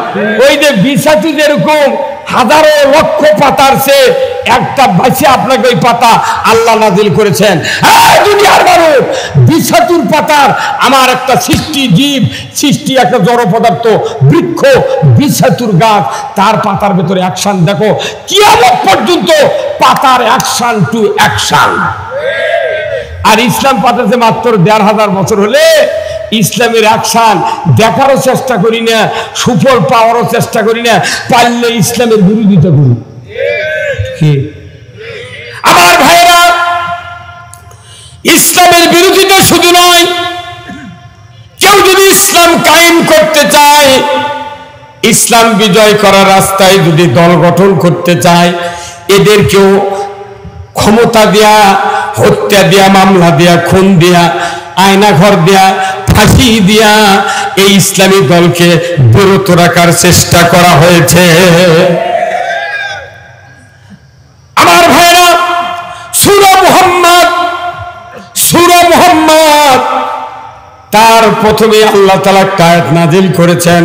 ওই যে বিষাতু যেরকম হাজারো লক্ষ পাতার সে একটা বাঁচে আপনাকে ওই পাতা আল্লাহ নাযিল করেছেন। দুনিয়ার মানুষ, বিষাতুর পাতার আমার একটা সৃষ্টি, জীব সৃষ্টি, একটা জড় পদার্থ, বৃক্ষ, বিষাতুর গাছ, তার পাতার ভেতরে অ্যাকশন দেখো, কিয়ামত পর্যন্ত পাতার অ্যাকশন টু অ্যাকশন। আর ইসলাম পাতাতে মাত্র ১৫০০ বছর হলে ইসলামের অ্যাকশন দেখারও চেষ্টা করি না, সুফল পাওয়ারও চেষ্টা করি না, পারলে ইসলামের বিরোধিতা করি। আমার ভাইরা, ইসলামের বিরোধিতা শুধু নয়, কেউ যদি ইসলাম কায়েম করতে চায়, ইসলাম বিজয় করার রাস্তায় যদি দল গঠন করতে চায়, এদেরকেও ক্ষমতা দেয়া, হত্যা দেয়া, মামলা দেয়া, খুন দেয়া, আয়না ঘর দেয়া, ফাঁসি দিয়া এই ইসলামী দলকে বিরত রাখার চেষ্টা করা হয়েছে। আমার ভাইরা, সূরা মুহাম্মদ তার প্রথমে আল্লাহ তাআলা একটা আয়াত নাযিল করেছেন,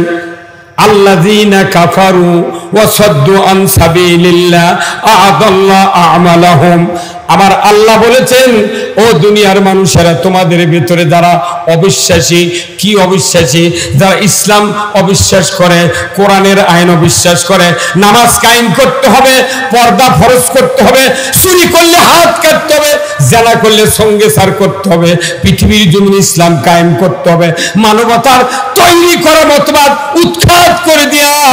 আল্লাযীনা কাফারু ওয়া সাদ্দু আন সাবিলিল্লাহ আ'আদাল্লাহু আমালাহুম। আমার আল্লাহ বলেছেন, ও দুনিয়ার মানুষেরা, তোমাদের ভিতরে যারা অবিশ্বাসী, কি অবিশ্বাসী? যারা ইসলাম অবিশ্বাস করে, কোরআনের আইন অবিশ্বাস করে, নামাজ কায়েম করতে হবে, পর্দা ফরজ করতে হবে, চুরি করলে হাত কাটতে হবে, জেনা করলে সঙ্গে সার করতে হবে, পৃথিবীর জমিনে ইসলাম কায়েম করতে হবে, মানবতার তৈরি করা মতবাদ উৎখাত করে দেওয়া,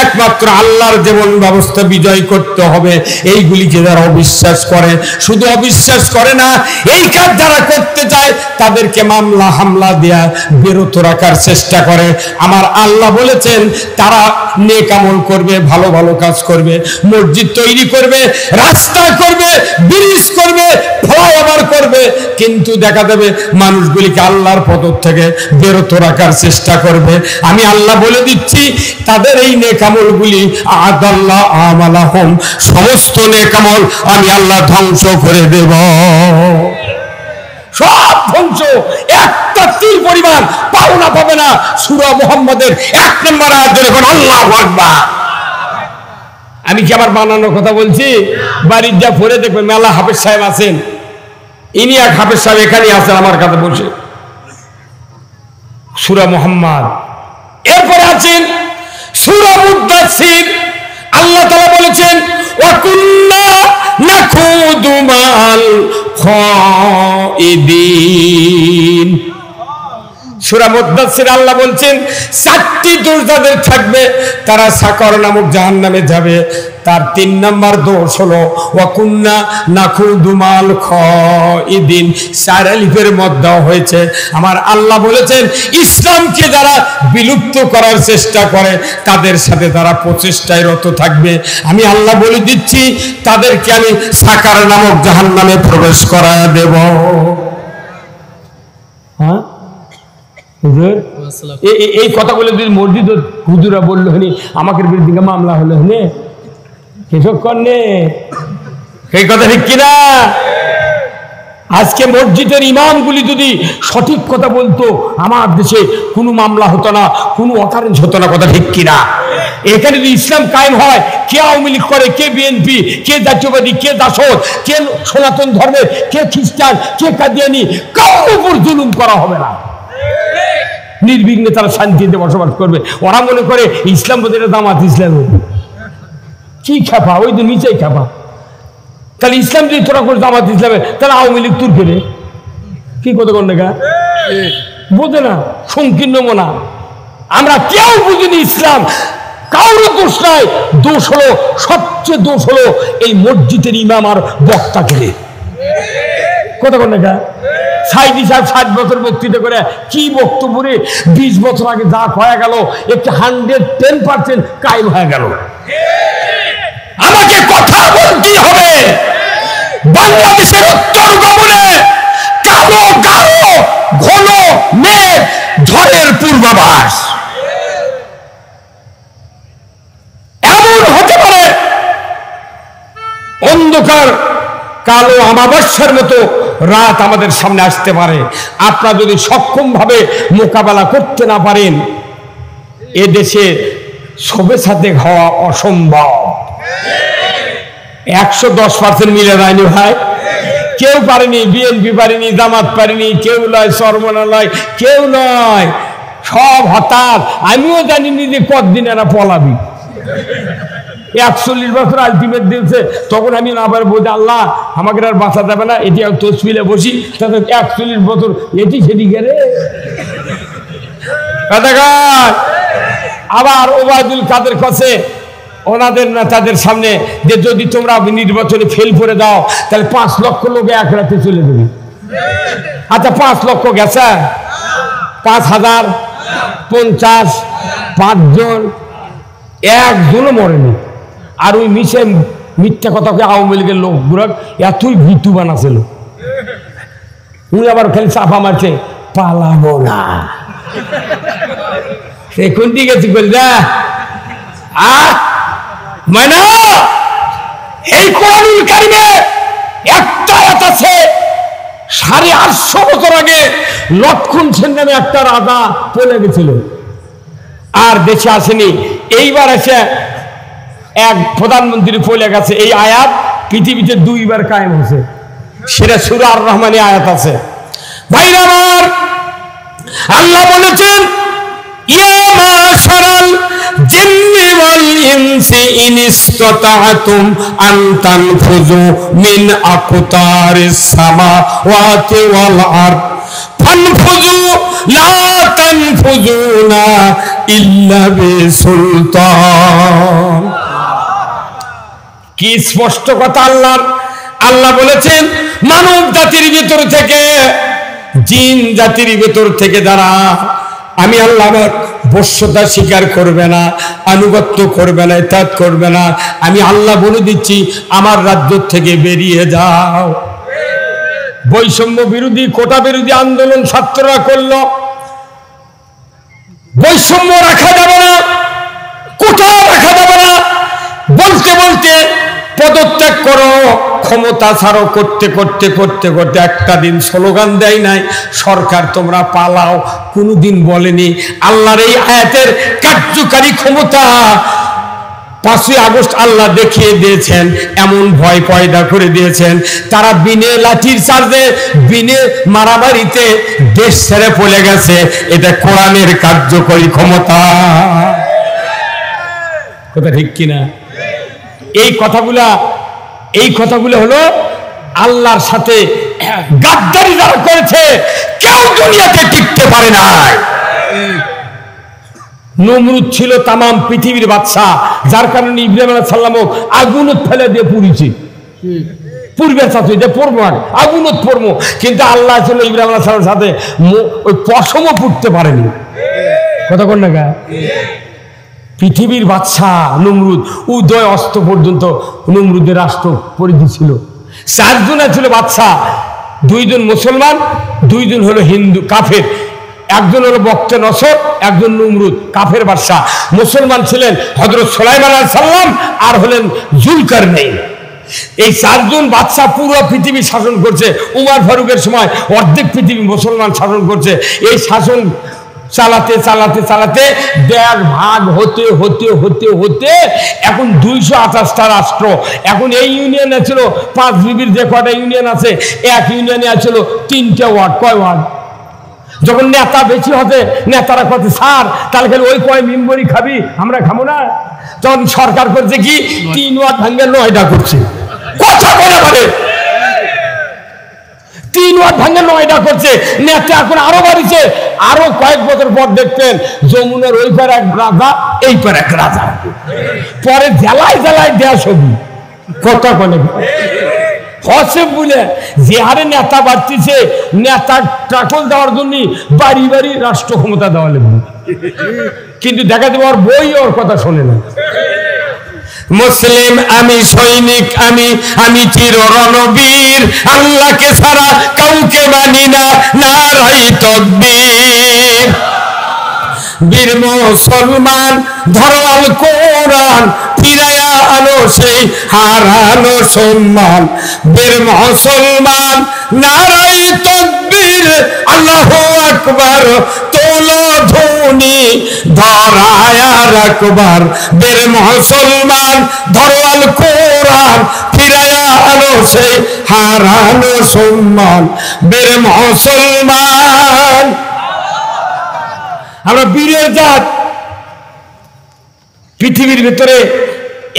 একমাত্র আল্লাহর জীবন ব্যবস্থা বিজয় করতে হবে। এইগুলিকে যারা অবিশ্বাস করে, শুধু অবিশ্বাস করে না, এই কাজ যারা করতে চায় তাদেরকে মামলা হামলা দেয়া, বিরত রাখার চেষ্টা করে। আমার আল্লাহ বলেছেন, তারা নেক আমল করবে, ভালো ভালো কাজ করবে, মসজিদ তৈরি করবে, রাস্তা করবে, ব্রিজ করবে, ফ্লাইওভার করবে, কিন্তু দেখা যাবে মানুষগুলিকে আল্লাহর পথ থেকে বিরত রাখার চেষ্টা করবে। আমি আল্লাহ বলে দিচ্ছি, তাদের এই নেক আমলগুলি আ'আদাল্লাহু আমালাহুম, সমস্ত নেক আমল আমি আল্লাহ ধ্বংস করে দেব, সব ধ্বংস, একটা তিল পরিমাণ পাওনা পাবে না। সূরা মুহাম্মদের ১ নম্বর আয়াত ধরে কোন আল্লাহু আকবার। আমি কি আমার বানানো কথা বলছি? বাড়ির যা পড়ে দেখবেন, মেলা হাফেজ সাহেব আছেন, ইনি এক হাফেজ সাহেব এখানে আছেন আমার কাছে বসে, সূরা মুহাম্মদ। এরপরে আছেন সূরা মুদ্দাসসির। আল্লাহ তাআলা বলেছেন, ওয়া কুন্না নাখুদু মাল ইদিন। সূরা মুদ্দাসসির আল্লাহ বলছেন 4টি দোষ যাদের থাকবে তারা সাকর নামক জাহান্নামে যাবে। তার 3 নম্বর দোষ হলো ওয়া কুন্না নাখুদু মাল খাইদিন। 4 আলিফের মধ্যে হয়েছে। আমার আল্লাহ বলেছেন ইসলামকে যারা বিলুপ্ত করার চেষ্টা করে তাদের সাথে তারা প্রচেষ্টায় রত থাকবে। আমি আল্লাহ বলে দিচ্ছি তাদেরকে আমি সাকার নামক জাহান্নামে প্রবেশ করায় দেব। হ্যাঁ, এই কথাগুলো যদি মসজিদ হুজুরা বললো হনি আমাকে বিরুদ্ধে মামলা হলো হনে কেসব করনে, এই কথা ঠিক কিনা? আজকে মসজিদের ইমামগুলি যদি সঠিক কথা বলতো আমার দেশে কোনো মামলা হতো না, কোনো অকারেন্স হতো না। কথা ঠিক কিনা? এখানে যদি ইসলাম কায়েম হয়, কে আওয়ামী লীগ করে, কে বিএনপি, কে জাতীয়বাদী, কে দাসদ, কে সনাতন ধর্মের, কে খ্রিস্টান, কে কাদিয়ানি, কারোর উপর জুলুম করা হবে না। নির্বিঘ্নে তারা শান্তিতে বসবাস করবে। ওরা মনে করে ইসলাম বলতে জামাত ইসলাম কি খেপা, ওই তো নিচেই খেপা। তাহলে ইসলাম যদি তোরা করে জামাত ইসলামে, তাহলে আওয়ামী লীগ তুর কেনে কি কথা কর না বোঝে না, সংকীর্ণ মনা। আমরা কেউ বুঝিনি ইসলাম, কারোর দোষ নাই। দোষ হলো, সবচেয়ে দোষ হলো এই মসজিদের ইমাম আর বক্তা কেনে কথা কর না। সাইদি সাহেব 60 বছর বক্তৃতা করে কি বক্তব্য রে, 20 বছর আগে যা হয়ে গেল একটু 110% কায়েম হয়ে গেল। আমাকে কথা বলতে হবে। বাংলাদেশের উত্তর গগনে কালো গাঢ় ঘন মেঘ, ঝড়ের পূর্বাভাস। এমন হতে পারে অন্ধকার কালো অমাবস্যার মতো রাত আমাদের সামনে আসতে পারে। আপনারা যদি সক্ষম ভাবে মোকাবেলা করতে না পারেন, এ দেশে সবে সাথে হওয়া অসম্ভব। 110% মিলে যায়নি ভাই, কেউ পারেনি। বিএনপি পারেনি, জামাত পারেনি, কেউ নয়, সর্বনালয় কেউ নয়, সব হঠাৎ। আমিও জানিনি যে কতদিন এরা পলাবি। 41 বছর আলটিমেট দিয়েছে, তখন আমি আবার বলছি আল্লাহ আমাকে আর বাঁচা যাবে না, এটি তসবিলে বসি। তাদের 41 বছর এটি সেটি গেলে আবার ওবায়দুল কাদের কাছে ওনাদের নেতাদের সামনে যে যদি তোমরা নির্বাচনে ফেল করে দাও তাহলে 5 লক্ষ লোক এক রাতে চলে যাবে। আচ্ছা 5 লক্ষ গেছে, 5050 5 জন, একজনও মরেনি। আর ওই মিথ্যা কথাকে আওয়ামী লীগের লোকগুলো এতই ভীতু বানাছিল, উনি আবার খালি চাপা মারছে পালাবো না। সে কোন দিকে গেছি বলছে মানে এই কোরআনুল কারিমে একটা আয়াত আছে 850 বছর আগে লক্ষণ সেন নামে একটা রাজা চলে গেছিল আর দেশে আসেনি। এইবার এসে এক প্রধানমন্ত্রী চলে গেছে। এই আয়াত পৃথিবীতে 2 বার কায়েম হয়েছে, সেটা সূরা আর রহমানে আয়াত আছে। ভাইরা আমার, আল্লাহ বলেছেন ইয়া মাশারাল জিন্নি ওয়াল ইনসি ইন ইসতাতা'তুম আন তানফুযু মিন আকতারিস সামাওয়াতি ওয়াল আরদ ফানফুযু লা তানফুযুনা ইল্লা বিসুলতান। কি স্পষ্ট কথা আল্লাহ বলেছেন মানব জাতির ভিতর থেকে, জিন জাতির ভিতর থেকে যারা আমি আল্লাহর বশ্যতা স্বীকার করবে না, আনুগত্য করবে না, ইতাআত করবে না, আমি আল্লাহ বলে দিচ্ছি আমার রাজ্য থেকে বেরিয়ে যাও। বৈষম্য বিরোধী, কোটা বিরোধী আন্দোলন ছাত্ররা করলো। বৈষম্য রাখা যাবে না, কোটা রাখা যাবে না, বলতে বলতে পদত্যাগ করো, ক্ষমতা ছাড়ো করতে করতে করতে করতে একটা দিন স্লোগান দেয় নাই সরকার তোমরা পালাও, কোনোদিন বলেনি। আল্লাহর এই আয়াতের কার্যকারী ক্ষমতা 5ই আগস্ট আল্লাহ দেখিয়ে দিয়েছেন, এমন ভয় পয়দা করে দিয়েছেন। তারা বিনে লাঠির চার্জে, বিনে মারামারিতে দেশ ছেড়ে পড়ে গেছে। এটা কোরআনের কার্যকরী ক্ষমতা। কথা ঠিক কিনা? এই কথাগুলো হলো আল্লাহর সাথে গাদ্দারি যারা করেছে কেউ দুনিয়াতে টিকতে পারে না। নমরুদ ছিল তামাম পৃথিবীর বাদশাহ, যার কারণে ইব্রাহিম আলাইহিস সালামও আগুনত ফেলে দিয়ে পুড়িছে। পূর্বের সাথে যে পড়বো আগুনত পড়বো, কিন্তু আল্লাহ ছিল ইব্রাহিম আলাইহিস সালামের সাথে ওই পশমও পুড়তে পারেনি। কথা কোন না? পৃথিবীর বাদশাহ নমরুদ, উদয় অস্ত পর্যন্ত নমরুদের রাষ্ট্র পরিধি ছিল। 4 জন ছিল বাদশাহ, 2 জন মুসলমান, 2 জন হলো হিন্দু কাফের। একজন হলো বক্তে নসর, একজন নমরুদ কাফের বাদশাহ। মুসলমান ছিলেন হযরত সুলাইমান আলাইহিস সালাম আর হলেন জুলকারনাইন। এই 4 জন বাদশাহ পুরো পৃথিবী শাসন করছে। উমর ফারুকের সময় অর্ধেক পৃথিবী মুসলমান শাসন করছে। এই শাসন চালাতে চালাতে চালাতে 1.5 ভাগ হতে হতে হতে হতে এখন 228টা রাষ্ট্র। এখন এই ইউনিয়নে ছিল 5 বিবির যে কটা ইউনিয়ন আছে, এক ইউনিয়নে ছিল 3টে ওয়ার্ড। কয় ওয়ার্ড? যখন নেতা বেশি হতে নেতারা কত স্যার তাহলে খালি ওই কয় মেম্বরই খাবি, আমরা খাবো না। যখন সরকার করছে কি 3 ওয়ার্ড ভাঙে 9টা করছে। কথা বলে পারে 3 ওয়ার্ড ভাঙে 9টা করছে। নেতা এখন আরো বাড়িছে। আরো কয়েক বছর পর দেখতেন যমুনার ওই পার এক রাজা, এই পার এক রাজা, পরে জেলায় জেলায় দেয়া ছবি। কথা বলে হসে বলে যে হারে নেতা বাড়তিছে, নেতা টাকল দেওয়ার জন্য বাড়ি বাড়ি রাষ্ট্র ক্ষমতা দেওয়া লাগবে, কিন্তু দেখা দেবো ওর বই ওর কথা শোনে না। মুসলিম আমি, সৈনিক আমি, আমি চির রণবীর, আল্লাহকে ছাড়া কাউকে মানি না, নারাই তাকবীর। বীর মুসলমান ধরো আল কোরআন, ফিরায়া আনো সেই হারানো সম্মান। বীর মুসলমান নারাই তাকবীর, আল্লাহু আকবার, তোলো ধ্বনি ধরায়া রাখবার। বীর মুসলমান ধরো আল কোরআন, ফিরায়া আনো সেই হারানো সম্মান। বীর মুসলমান আমরা বীরের জাত। পৃথিবীর ভিতরে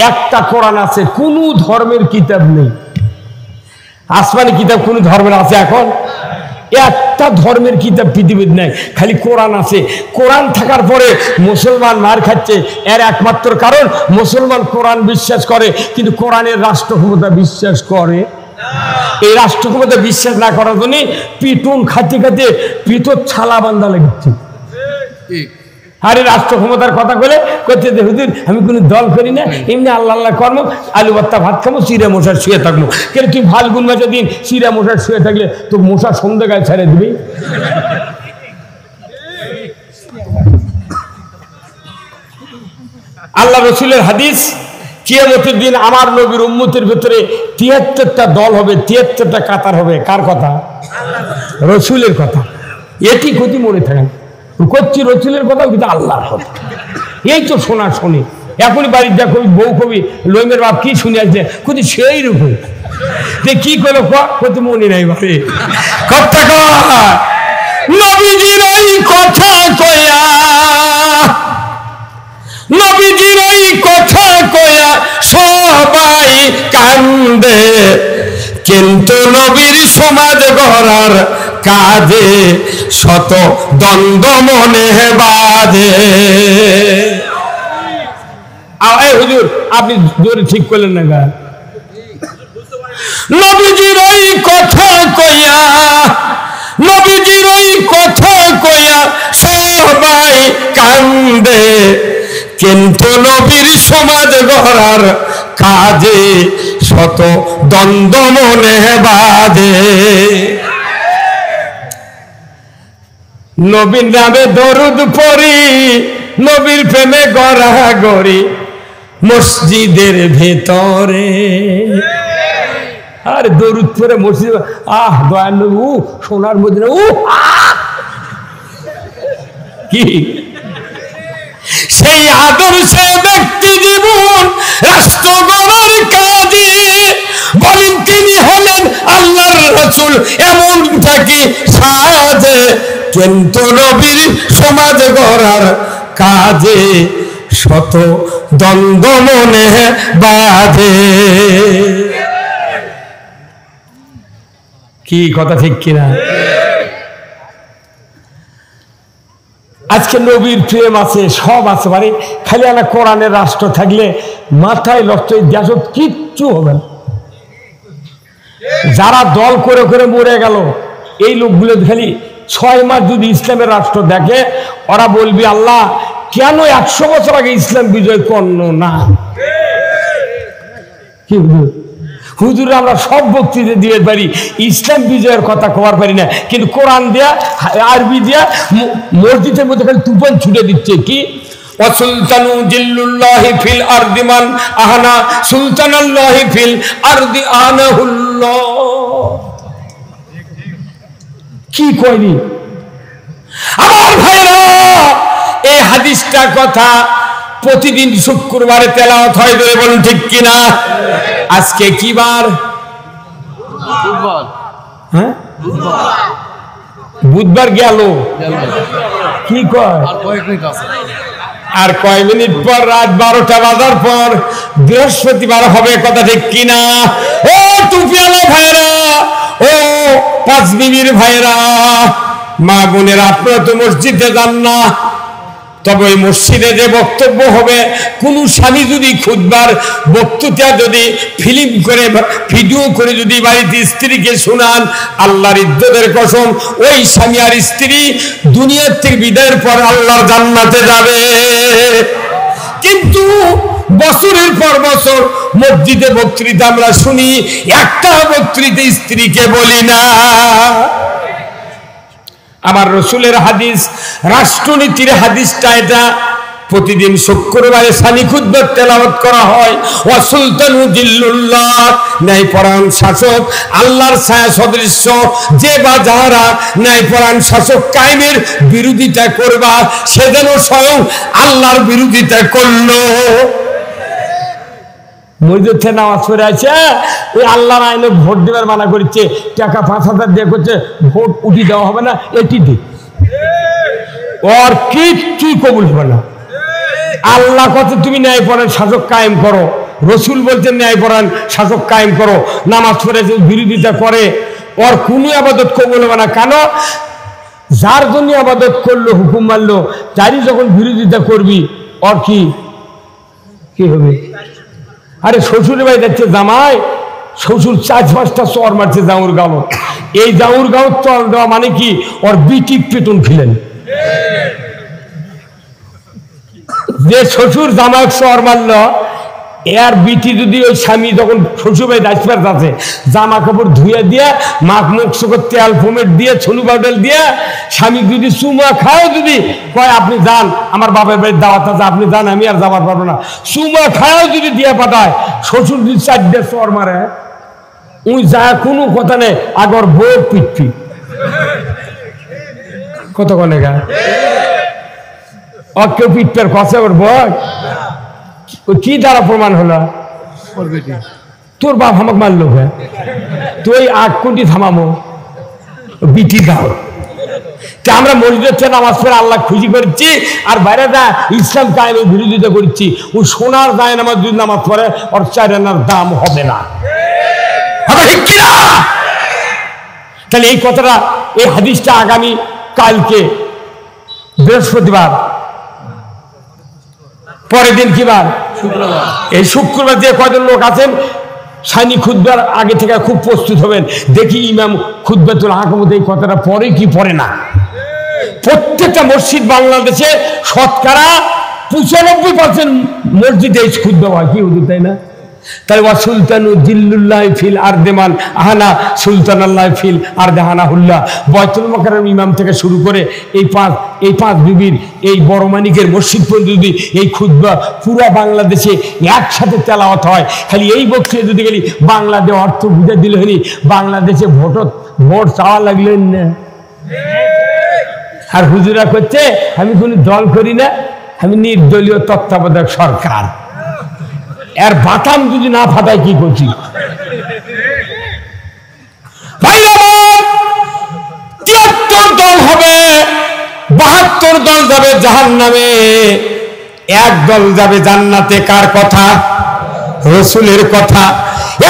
একটা কোরআন আছে, কোন ধর্মের কিতাব নেই। আসমানি কিতাব কোন ধর্মের আছে? এখন একটা ধর্মের কিতাব পৃথিবীর নেই, খালি কোরআন আছে। কোরআন থাকার পরে মুসলমান মার খাচ্ছে, এর একমাত্র কারণ মুসলমান কোরআন বিশ্বাস করে, কিন্তু কোরআনের রাষ্ট্র ক্ষমতা বিশ্বাস করে। এই রাষ্ট্র ক্ষমতা বিশ্বাস না করার জন্য পিটুন খাতে খাতে পিঠর ছালা বান্ধা লেগেছে। আরে রাষ্ট্র ক্ষমতার কথা বলে করছে যে হুজুর আমি কোনো দল করি না, এমনি আল্লাহ আল্লাহ কর্ম, আলু ভর্তা ভাত খাবো, চিড়া মশার শুয়ে থাকবো। কেন তুই ফাল্গুন মাসের দিন চিড়া মশার শুয়ে থাকলে তো মশা সন্ধ্যে গায়ে ছেড়ে দিবি। আল্লাহ রসুলের হাদিস, কিয়ামতের দিন আমার নবীর উম্মতের ভিতরে 73টা দল হবে, 73টা কাতার হবে। কার কথা? রসুলের কথা। এটি ক্ষতি মনে থাকেন করছি রসুলের কথা, কিন্তু আল্লাহর কথা। এই তো শোনা শুনি এখনই বাড়ির যা কবি বউ কবি লইমের বাপ কি শুনে আসছে, কিন্তু সেই রকম যে কি করলো কত মনে নাই বাড়ি কথা নবীজির ওই কথা কয়া, নবীজির ওই কথা কয়া সবাই কান্দে, কিন্তু নবীর সমাজ গড়ার কাজে শত দ্বন্দ্ব মনে বাজে। হুজুর আপনি জোরে ঠিক করলেন না গা। নবীজির ওই কথা কইয়া, নবীজির ওই কথা কইয়া সবাই কান্দে, কিন্তু নবীর সমাজ গড়ার কাজে শত দ্বন্দ্ব মনে বাজে। নবীর নামে দরুদ পড়ি, নবীর প্রেমে গড়া গড়ি মসজিদের ভেতরে। আর দরুদ পড়ে মসজিদ, আহ দয়াল নবী, সোনার মদিনা, কি সেই আদর্শে ব্যক্তি জীবন রাষ্ট্র গড়ার কাজে। বলেন তিনি হলেন আল্লাহর রাসূল, এমন থাকি সাজে, কিন্তু নবীর সমাজ গড়ার কাজে শত দ্বন্দ্ব মনে বাজে। কি কথা ঠিক কিনা? আজকে নবীর প্রেম আছে, সব আছে, মানে খালি একটা কোরআনের রাষ্ট্র থাকলে মাথায় লক্ষ দেশ কিচ্ছু হবে না। যারা দল করে করে মরে গেল এই লোকগুলো খালি 6 মাস যদি ইসলামের রাষ্ট্র দেখে, ওরা বলবি আল্লাহ কেন 100 বছর আগে ইসলাম বিজয় করলো না? কি হুজুর আমরা সব বক্তৃতা দিয়ে পারি, ইসলাম বিজয়ের কথা কবার পারি না, কিন্তু কোরআন দেয়া আরবি দেয়া মসজিদের মধ্যে খালি তুফান ছুটে দিচ্ছে। কি ওয়াসুলতানু জিল্লুল্লাহি ফিল আরদি মান আহানা সুলতানাল্লাহি ফিল আরদি আনাহুল্লাহ। কি কইনি আমার ভাইরা, এই হাদিসটার কথা প্রতিদিন শুক্রবারে তেলাওয়াত হয়, ধরে বলুন ঠিক কিনা? আজকে কি বার? হ্যাঁ, বুধবার গেল। কি কয় আর কয় মিনিট পর রাত 12টা বাজার পর বৃহস্পতিবার হবে, কথা ঠিক কিনা? ও টুপিওয়ালা ভাইরা, ও পাঁচ বিবির ভাইরা, মা বোনেরা, আপনারা তো মসজিদে যান না, তবে ওই মসজিদে যে বক্তব্য হবে, কোন স্বামী যদি খুতবার বক্তৃতা যদি ফিল্ম করে ভিডিও করে যদি বাড়িতে স্ত্রীকে শোনান, আল্লাহর ইজ্জতের কসম ওই স্বামী আর স্ত্রী দুনিয়ার থেকে বিদায়ের পর আল্লাহর জান্নাতে যাবে। কিন্তু বছরের পর বছর মসজিদে বক্তৃতা আমরা শুনি, একটা বক্তৃতা স্ত্রীকে বলি না। আমার রসুলের হাদিস, রাষ্ট্রনীতির হাদিসটা এটা, প্রতিদিন শুক্রবারে সানি খুতবা তেলাওয়াত করা হয়। ওয়া সুলতানু জিল্লুল্লাহ, ন্যায়পরায়ণ শাসক, আল্লাহর ছায়া সদৃশ্য যে বা যারা ন্যায়পরায়ণ শাসক কায়েমের বিরোধিতা করবা, সে যেন স্বয়ং আল্লাহর বিরোধিতা করলো। মসজিদে নামাজ পড়ে আছে, ওই আল্লাহর আইনে ভোট দেবার মানা করছে, টাকা 5,000 দিয়ে করছে, ভোট উঠি দেওয়া হবে না, এটি দিক ওর কিচ্ছুই কবুল হবে না। আল্লাহ কত তুমি ন্যায়পরায়ণ শাসক কায়েম করো, রসুল বলছেন ন্যায়পরায়ণ শাসক কায়েম করো, নামাজ পড়ে বিরোধিতা করে, ওর কোনো আবাদত কবুল হবে না। কেন? যার জন্য আবাদত করলো, হুকুম মানলো, তারই যখন বিরোধিতা করবি, ওর কি হবে? আরে শ্বশুরের বাড়ি যাচ্ছে জামাই, শ্বশুর 4-5টা চর মারছে জাউর গাঁও, এই জাউর গাঁও চর দেওয়া মানে কি? ওর বিটিক পেতন খিলেন। যে শ্বশুর জামাই চর মারল, এর বিটি যদি ওই স্বামী যখন শ্বশুর বাড়ি আসবার আছে, জামা কাপড় ধুয়ে দিয়ে, মাখ মুখ সুখের তেল ফোমেট দিয়ে, ছনু পাউডার দিয়ে, স্বামী যদি চুমা খাও, যদি কয় আপনি যান আমার বাপের বাড়ির দাওয়াত আছে, আপনি যান, আমি আর যাবার পারবো না, চুমা খাও যদি দিয়ে পাঠায়, শ্বশুর যদি 4 চর মারে, উই যা কোনো কথা নেই, আগর বউ পিটপি কত কনে গা অকেও পিটপের কথা ওর বই কি দ্বারা প্রমাণ হলো? তোর বাপ আমাকে মারলো, তুই 8 কোটি থামামো বিটি দাও। আমরা মসজিদে নামাজ পড়ে আল্লাহ খুশি করছি, আর বাইরে যা ইসলাম কায়েমের বিরোধিতা করছি। ওই সোনার দায় নামাজ যদি নামাজ পড়ে, ওর 4 আনার দাম হবে না। তাহলে এই কথাটা, এই হাদিসটা আগামী কালকে বৃহস্পতিবার, পরের দিন কি বার? শুক্রবার। এই শুক্রবার যে কয়জন লোক আছেন সানি খুতবার আগে থেকে খুব প্রস্তুত হবেন, দেখি ইমাম খুতবাতুল হাকামত এই কথাটা পড়ে কি পড়ে না। প্রত্যেকটা মসজিদ বাংলাদেশে শতকরা 95% মসজিদে এই খুতবা হয়, কি হুজুর, তাই না? তাই ওয়া সুলতানু জিল্লুল্লাহি ফিল আরদি মান আহানা সুলতানাল্লাহি ফিল আরদি আনাহুল্লাহ। বাইতুল মুকাররম ইমাম থেকে শুরু করে এই পাঁচ বিবির এই বড় মানিকের মসজিদ পর্যন্ত যদি এই খুতবা পুরো বাংলাদেশে একসাথে তেলাওয়াত হয়, খালি এই বক্তৃতা যদি গেলি বাংলাদেশে অর্থ বুঝে দিলে হলি, বাংলাদেশে ভোট চাওয়া লাগলেন না। আর হুজুরা করছে আমি কোনো দল করি না, আমি নির্দলীয় তত্ত্বাবধায়ক সরকার। এর বাতাম যদি না ফাটায় কি করছি? 73 দল হবে, 72 দল যাবে জাহান্নামে, 1 দল যাবে জান্নাতে। কার কথা? রসুলের কথা।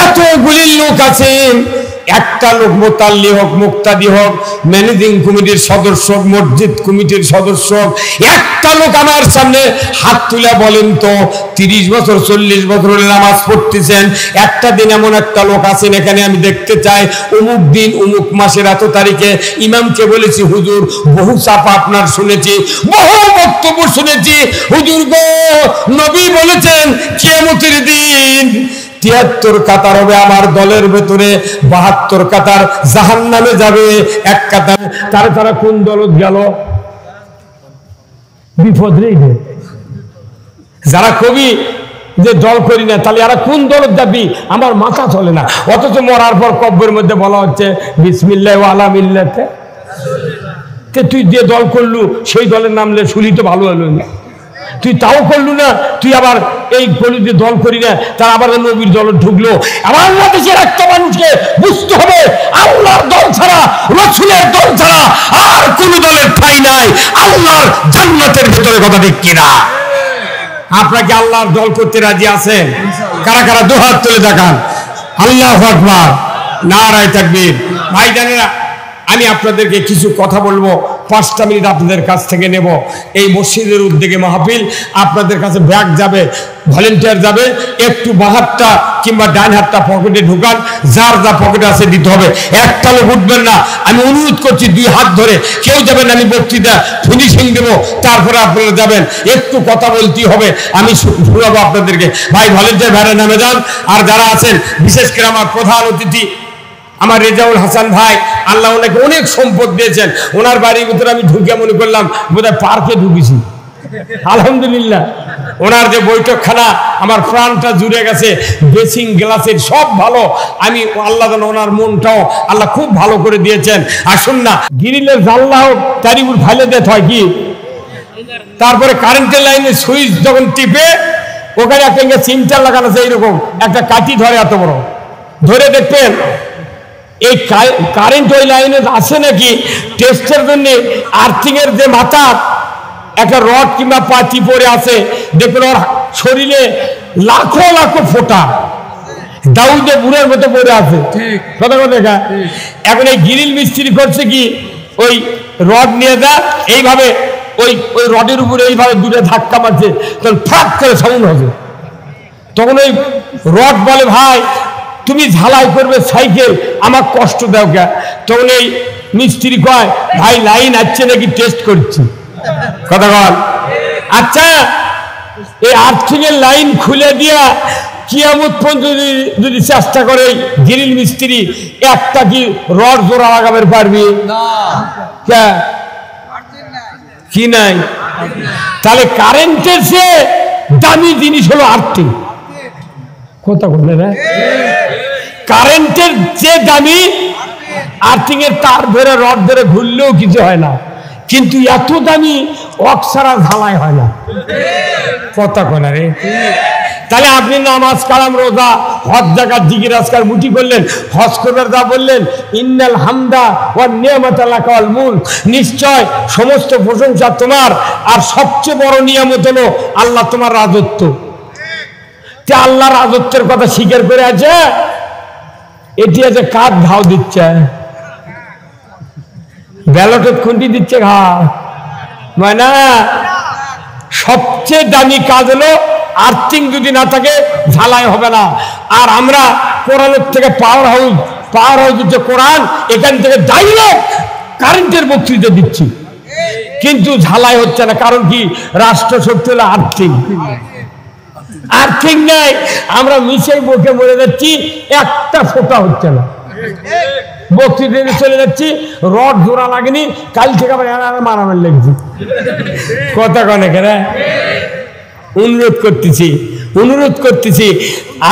এতগুলি লোক আছেন, একটা লোক মোতাল্লি হোক, মুক্তাদি হোক, ম্যানেজিং কমিটির সদস্য হোক, মসজিদ কমিটির সদস্য হোক, একটা লোক আমার সামনে হাত তুলে বলেন তো 30 বছর 40 বছর নামাজ পড়তেছেন, একটা দিন এমন একটা লোক আছেন এখানে আমি দেখতে চাই অমুক দিন অমুক মাসের এত তারিখে ইমামকে বলেছি হুজুর বহু চাপা আপনার শুনেছি, বহু বক্তব্য শুনেছি হুজুর গো, নবী বলেছেন কিয়ামতের দিন 73 কাতার হবে আমার দলের ভেতরে, 72 কাতার জাহান্নামে যাবে, এক কাতার। তারা কোন দলত গেল? বিপদ রেখে যারা কবি যে দল করি না, তাহলে এরা কোন দলত যাবি আমার মাথা চলে না। অথচ মরার পর কব্রের মধ্যে বলা হচ্ছে বিসমিল্লাহ ওয়া আলা মিল্লাতে। তুই যে দল করলু সেই দলের নাম লে শুলি তো ভালো হলো না, তুই তাও করলু না, তুই আবার এই বলি যে দল করি না, তার আবার নবীর দল ঢুকলো। আমার দেশের একটা মানুষকে বুঝতে হবে আল্লাহর দল ছাড়া, রাসূলের দল ছাড়া আর কোন দলের ঠাঁই নাই আল্লাহর জান্নাতের ভিতরে। কথা ঠিক কিনা? আপনাকে আল্লাহর দল করতে রাজি আছেন? কারা কারা দুহাত তুলে দেখান। আল্লাহু আকবার, নারায়ে তাকবীর। ভাইজানেরা, আমি আপনাদেরকে কিছু কথা বলবো, 5টা মিনিট আপনাদের কাছ থেকে নেব। এই মসজিদের উদ্যোগে মাহফিল, আপনাদের কাছে ব্যাগ যাবে, ভলেন্টিয়ার যাবে, একটু বাহাতটা কিংবা ডান হাতটা পকেটে ঢুকান, যার যা পকেটে আছে দিতে হবে। একটা লোক উঠবেন না, আমি অনুরোধ করছি 2 হাত ধরে কেউ যাবেন, আমি বক্তৃতা ফিনিশিং দেবো, তারপরে আপনারা যাবেন। একটু কথা বলতেই হবে, আমি শোনাবো আপনাদেরকে। ভাই ভলেন্টিয়ার ভাইরা নামে যান। আর যারা আছেন, বিশেষ করে আমার প্রধান অতিথি আমার রেজাউল হাসান ভাই, আল্লাহ ওনাকে অনেক সম্পদ দিয়েছেন। ওনার বাড়ির ভিতরে আমি ঢুকে মনে করলাম বোধহয় পার্কে ঢুকেছি। আলহামদুলিল্লাহ, ওনার যে বৈঠকখানা আমার প্রাণটা জুড়ে গেছে, বেসিং গ্লাসের সব ভালো। আমি আল্লাহ জানো ওনার মনটাও আল্লাহ খুব ভালো করে দিয়েছেন। আসুন না, গ্রিলের জানলা হোক তারই উপর ফাইলে দিতে হয় কি, তারপরে কারেন্টের লাইনের সুইচ যখন টিপে ওখানে একটা সিমটার লাগানো আছে, এইরকম একটা কাঠি ধরে এত বড়, ধরে দেখতেন এই কারেন্ট ওই লাইনে আছে নাকি টেস্টের জন্য আর্থিং এর যে মাথা একটা রড কিংবা পাতি পরে আছে, দেখুন ওর শরীরে লাখো লাখো ফোঁটা দাউদে বুড়ের মতো পড়ে আছে। কথা দেখা এখন এই গ্রিল মিস্ত্রি করছে কি, ওই রড নিয়ে যা এইভাবে ওই ওই রডের উপরে এইভাবে দূরে ধাক্কা মারছে, তখন ফাঁক করে সাউন্ড হবে। তখন ওই রড বলে ভাই তুমি ঝালাই করবে সাইকেল, আমার কষ্ট দাও কে। তখন এই মিস্ত্রি কয় ভাই লাইন আসছে নাকি টেস্ট করছি। কথা বল। আচ্ছা, এই আর্থিং এর লাইন খুলে দিয়া কিয়ামত পর্যন্ত যদি চেষ্টা করে গ্রিল মিস্ত্রি, একটা কি রড জোড়া লাগাবে পারবি না? কি নাই? তাহলে কারেন্টের যে দামি জিনিস হলো আর্থিং। কথা বললে না, কারেন্টের যে দামি আর্থিং এর তার ধরে রড ধরে ঘুরলেও কিছু হয় না, কিন্তু এত দামি অক্সারা ঝালাই হয় না। কথা কোনা রে? তাহলে আপনি নামাজ কালাম রোজা হজ জাকাত জিকির আজকার মুঠি করলেন, হজ করবার যা বললেন ইন্নাল হামদা ওয়া নিয়ামাতা লাকা ওয়াল মুলক, নিশ্চয় সমস্ত প্রশংসা তোমার, আর সবচেয়ে বড় নিয়ামত হলো আল্লাহ তোমার রাজত্ব। তে আল্লাহ রাজত্বের কথা স্বীকার করে আছে, এটি আছে কাক ঘাও দিচ্ছে, ব্যালটের খুঁটি দিচ্ছে ঘাও, মানে না। সবচেয়ে দামি কাজ হলো আর্থিং যদি না থাকে ঝালাই হবে না। আর আমরা কোরআনের থেকে পাওয়ার হাউস দিচ্ছে কোরআন, এখান থেকে ডাইরেক্ট কারেন্টের বক্তৃতা দিচ্ছি, কিন্তু ঝালাই হচ্ছে না। কারণ কি? রাষ্ট্র শক্তি হলো আর্থিং। আর্থিং নাই, আমরা মিশে বকে মরে যাচ্ছি, একটা ফোঁটা হচ্ছে না। বক্তৃতা চলে যাচ্ছি, রড জোড়া লাগেনি, কাল থেকে আবার মারামারি লেগেছি। কথা কনে কেন? অনুরোধ করতেছি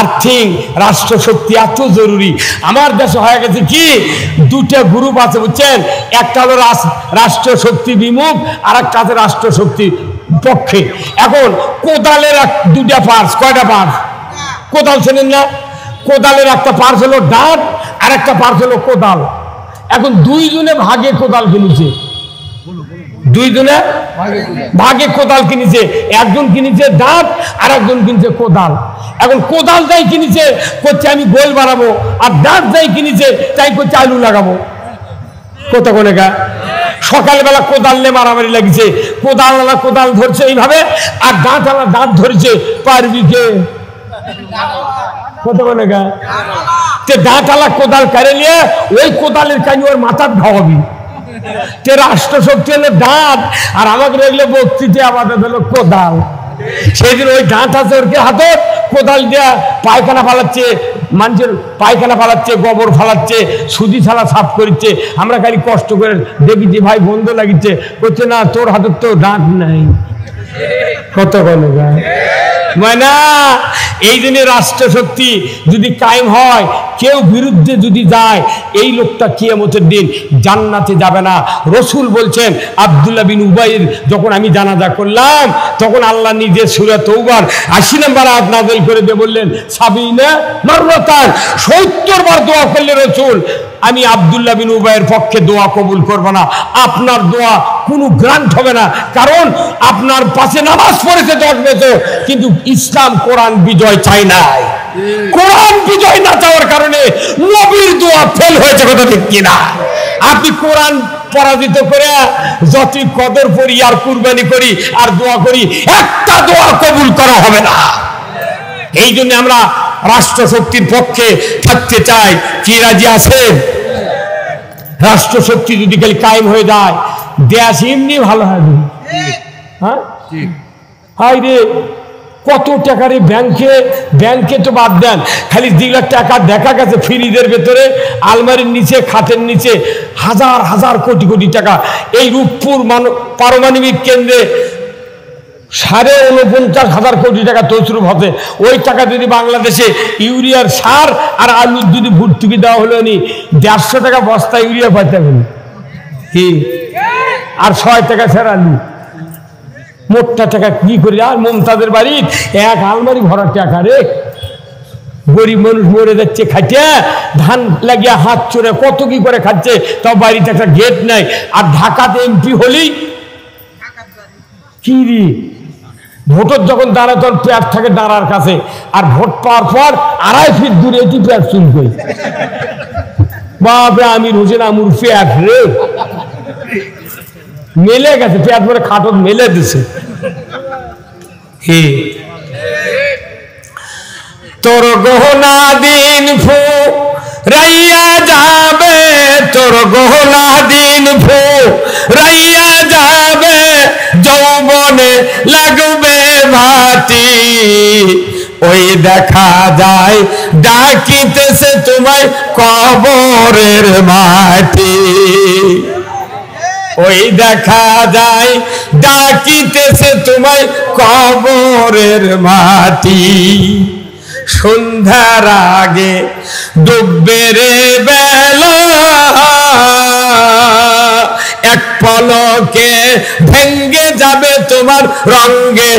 আর্থিং রাষ্ট্র শক্তি এত জরুরি। আমার দেশে হয়ে গেছে কি, 2টা গ্রুপ আছে বুঝছেন, একটা হলো রাষ্ট্র শক্তি বিমুখ, আর একটা আছে রাষ্ট্র শক্তি পক্ষে। এখন কোদালের 2টা পার্স, কয়টা পার্স? কোদাল চেনেন না? কোদালের একটা পার্স হলো ডাঁট, আর একটা পার্স হলো কোদাল। এখন 2 জনে ভাগে কোদাল কিনেছে, দুইজনে ভাগে কোদাল কিনেছে, একজন কিনেছে দাঁত আর একজন কিনেছে কোদাল। এখন কোদাল যাই কিনেছে করছে আমি গোল বানাবো, আর দাঁত যাই কিনেছে তাই করছে আলু লাগাবো। কত কোনে গা সকালবেলা কোদাল নিয়ে মারামারি লাগিছে, কোদালওয়ালা কোদাল ধরছে এইভাবে আর দাঁতওয়ালা দাঁত ধরছে, পারবি কে? কত কোনে গা দাঁতওয়ালা কোদাল কারে নিয়ে ওই কোদালের কানি ওর মাথার ঢাবি। তে রাষ্ট্রশক্তি হলো দাঁত, আর আমাকে দেখলে বক্তৃতা আমাদের হলো কোদাল। সেদিন ওই দাঁত আছে ওর হাতে কোদাল দিয়া পায়খানা ফালাচ্ছে, মানুষের পায়খানা ফালাচ্ছে, গোবর ফালাচ্ছে, সুজি ছালা সাফ করছে। আমরা খালি কষ্ট করে দেখি ভাই বন্ধ লাগিচ্ছে, করছে না তোর হাতে তো দাঁত নাই। কত বলে না এই জন্য রাষ্ট্রশক্তি যদি কায়েম হয়, কেউ বিরুদ্ধে যদি যায়, এই লোকটা কিয়ামতের দিন জান্নাতে যাবে না। রসুল বলছেন আব্দুল্লাহ বিন উবাইর যখন আমি জানাজা করলাম তখন আল্লাহ নিজে সূরা তওবার 80 নম্বর আয়াত নাযিল করে দিয়ে বললেন সাবিনা মাররাতান, 70 বার দোয়া করলে রসুল আমি আব্দুল্লাহ বিন উবাইয়ের পক্ষে দোয়া কবুল করব না, আপনার দোয়া কোনো গ্রান্ট হবে না, কারণ আপনার পাশে নামাজ পড়েছে 10 বছর কিন্তু ইসলাম কোরআন বিজয় চাই নাই। কোরআন বিজয় না চাওয়ার কারণে নবীর দোয়া ফেল হয়েছে। কথা ঠিক কিনা? আপনি কোরআন পরাজিত করে যতই কদর করি আর কুরবানি করি আর দোয়া করি, একটা দোয়া কবুল করা হবে না। এই জন্য আমরা রাষ্ট্রশক্তির পক্ষে থাকতে চাই। কি রাজি আছেন? রাষ্ট্রশক্তি যদি খালি কায়েম হয়ে যায় দেশ এমনি ভালো হবে। হ্যাঁ হাই রে কত টাকা রে ব্যাংকে, ব্যাংকে তো বাদ দেন, খালি 2 লাখ টাকা দেখা গেছে ফ্রিজের ভেতরে, আলমারির নিচে, খাটের নিচে, হাজার হাজার কোটি কোটি টাকা। এই রূপপুর পারমাণবিক কেন্দ্রে 49,500 কোটি টাকা তছরুপ হতে, ওই টাকা যদি বাংলাদেশে ইউরিয়ার সার আর আলুর যদি ভর্তুকি দেওয়া হলো নি 150 টাকা বস্তা ইউরিয়া পাইতে হবে কি, আর 6 টাকা স্যার আলু, মোটটা টাকা কি করি। আর মমতাদের বাড়ির এক আলমারি ভরা টাকা রে, গরিব মানুষ মরে যাচ্ছে খাইতে, ধান লাগিয়ে হাত চড়ে কত কি করে খাচ্ছে, তাও বাড়িতে একটা গেট নাই। আর ঢাকাতে এমপি হলেই কি রে, ভোটের যখন দাঁড়ায় তখন প্যাট থাকে দাঁড়ার কাছে, আর ভোট পাওয়ার পর 2.5 ফিট দূরে এটি প্যাট চুলবে। বাবা আমির হোসেন আমুর প্যাট রে মেলে গেছে, প্যাট পরে খাটত মেলে দিছে। তোর গহনা দিন ফু রাইয়া যাবে, তোর গহনা দিন ফু রাইয়া যাবে, যৌবনে লাগবে মাটি, ওই দেখা যায় ডাকিতেছে তোমায় কবরের মাটি, ওই দেখা যায় ডাকিতেছে তোমায় কবরের মাটি, সন্ধ্যার আগে ডুববে রে বেলা, এক পলকে ভেঙ্গে যাবে তোমার রঙে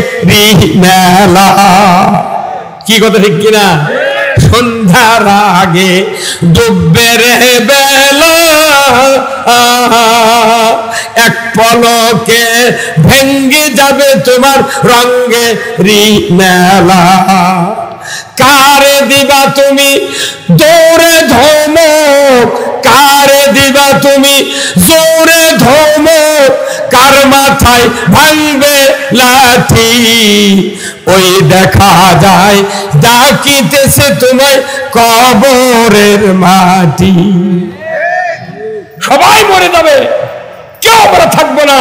মেলা। কি কথা ঠিক কিনা? সন্ধ্যার আগে ডুববে রে বেলা, এক পলকে ভেঙ্গে যাবে তোমার রঙে মেলা। কারে দিবা তুমি দৌড়ে ধমক, কারে দিবা তুমি জোরে ধমক, কার মাথায় ভাঙবে লাঠি, ওই দেখা যায় ডাকিতেছে তোমায় কবরের মাটি। সবাই মরে যাবে, কেউ আমরা থাকবো না,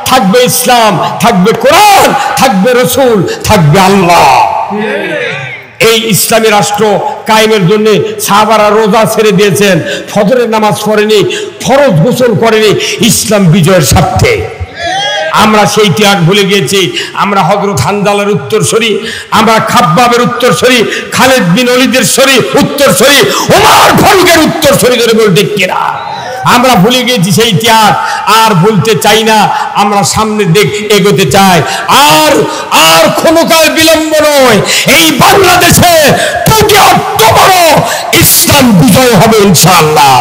থাকবে ইসলাম, থাকবে কোরআন, থাকবে রসুল, থাকবে আল্লাহ। এই ইসলামী রাষ্ট্র কায়েমের জন্য সাহাবারা রোজা ছেড়ে দিয়েছেন, ফজরের নামাজ পড়েনি, ফরজ গোসল করেনি ইসলাম বিজয়ের স্বার্থে। আমরা সেই ত্যাগ ভুলে গিয়েছি। আমরা হযরত হানজালার উত্তরসূরি, আমরা খাব্বাবের উত্তরসূরি, খালিদ বিন ওলীদের উত্তরসূরি, ওমর ফারুকের উত্তরসূরি ধরে বলতে কিনা আমরা ভুলে গিয়েছি সেই ত্যাগ, আর ভুলতে চাই না। আমরা সামনের দিক এগোতে চাই, আর আর কোনো কাল বিলম্ব নয়। এই বাংলাদেশে 2 অক্টোবর ইসলাম বিজয় হবে ইনশাআল্লাহ।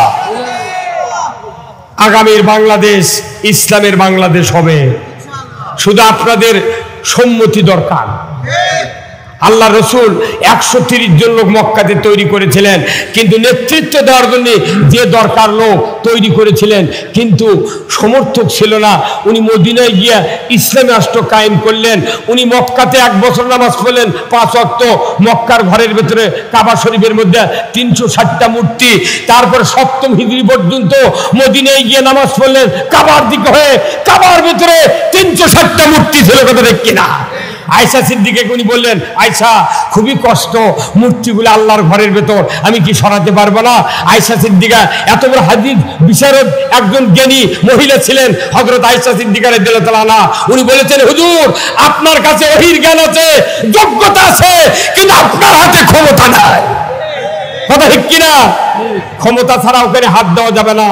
আগামীর বাংলাদেশ ইসলামের বাংলাদেশ হবে, শুধু আপনাদের সম্মতি দরকার। আল্লাহ রসুল 130 জন লোক মক্কাতে তৈরি করেছিলেন, কিন্তু নেতৃত্ব দেওয়ার জন্য যে দরকার লোক তৈরি করেছিলেন, কিন্তু সমর্থক ছিল না। উনি মদিনায় গিয়া ইসলামী রাষ্ট্র কায়েম করলেন। উনি মক্কাতে 1 বছর নামাজ পড়লেন 5 ওয়াক্ত, মক্কার ঘরের ভেতরে কাবা শরীফের মধ্যে 360টা মূর্তি। তারপর 7ম হিজরি পর্যন্ত মদিনায় গিয়ে নামাজ পড়লেন কাবার দিকে হয়ে, কাবার ভেতরে 360টা মূর্তি ছিল। কথা ঠিক কিনা? আয়েশা সিদ্দিকে উনি বললেন, আয়েশা খুবই কষ্ট, মূর্তিগুলো আল্লাহর ঘরের ভেতর, আমি কি সরাতে পারবো না? আয়েশা সিদ্দিকা এত বড় হাদিস বিশারদ একজন জ্ঞানী মহিলা ছিলেন, হযরত আয়েশা সিদ্দিকা রাদিয়াল্লাহু তাআলা আনহা। উনি বলেছেন, হুজুর আপনার কাছে ওহীর জ্ঞান আছে, যোগ্যতা আছে, কিন্তু আপনার হাতে ক্ষমতা নাই। কথা ঠিক কিনা? ক্ষমতা ছাড়া ওখানে হাত দেওয়া যাবে না।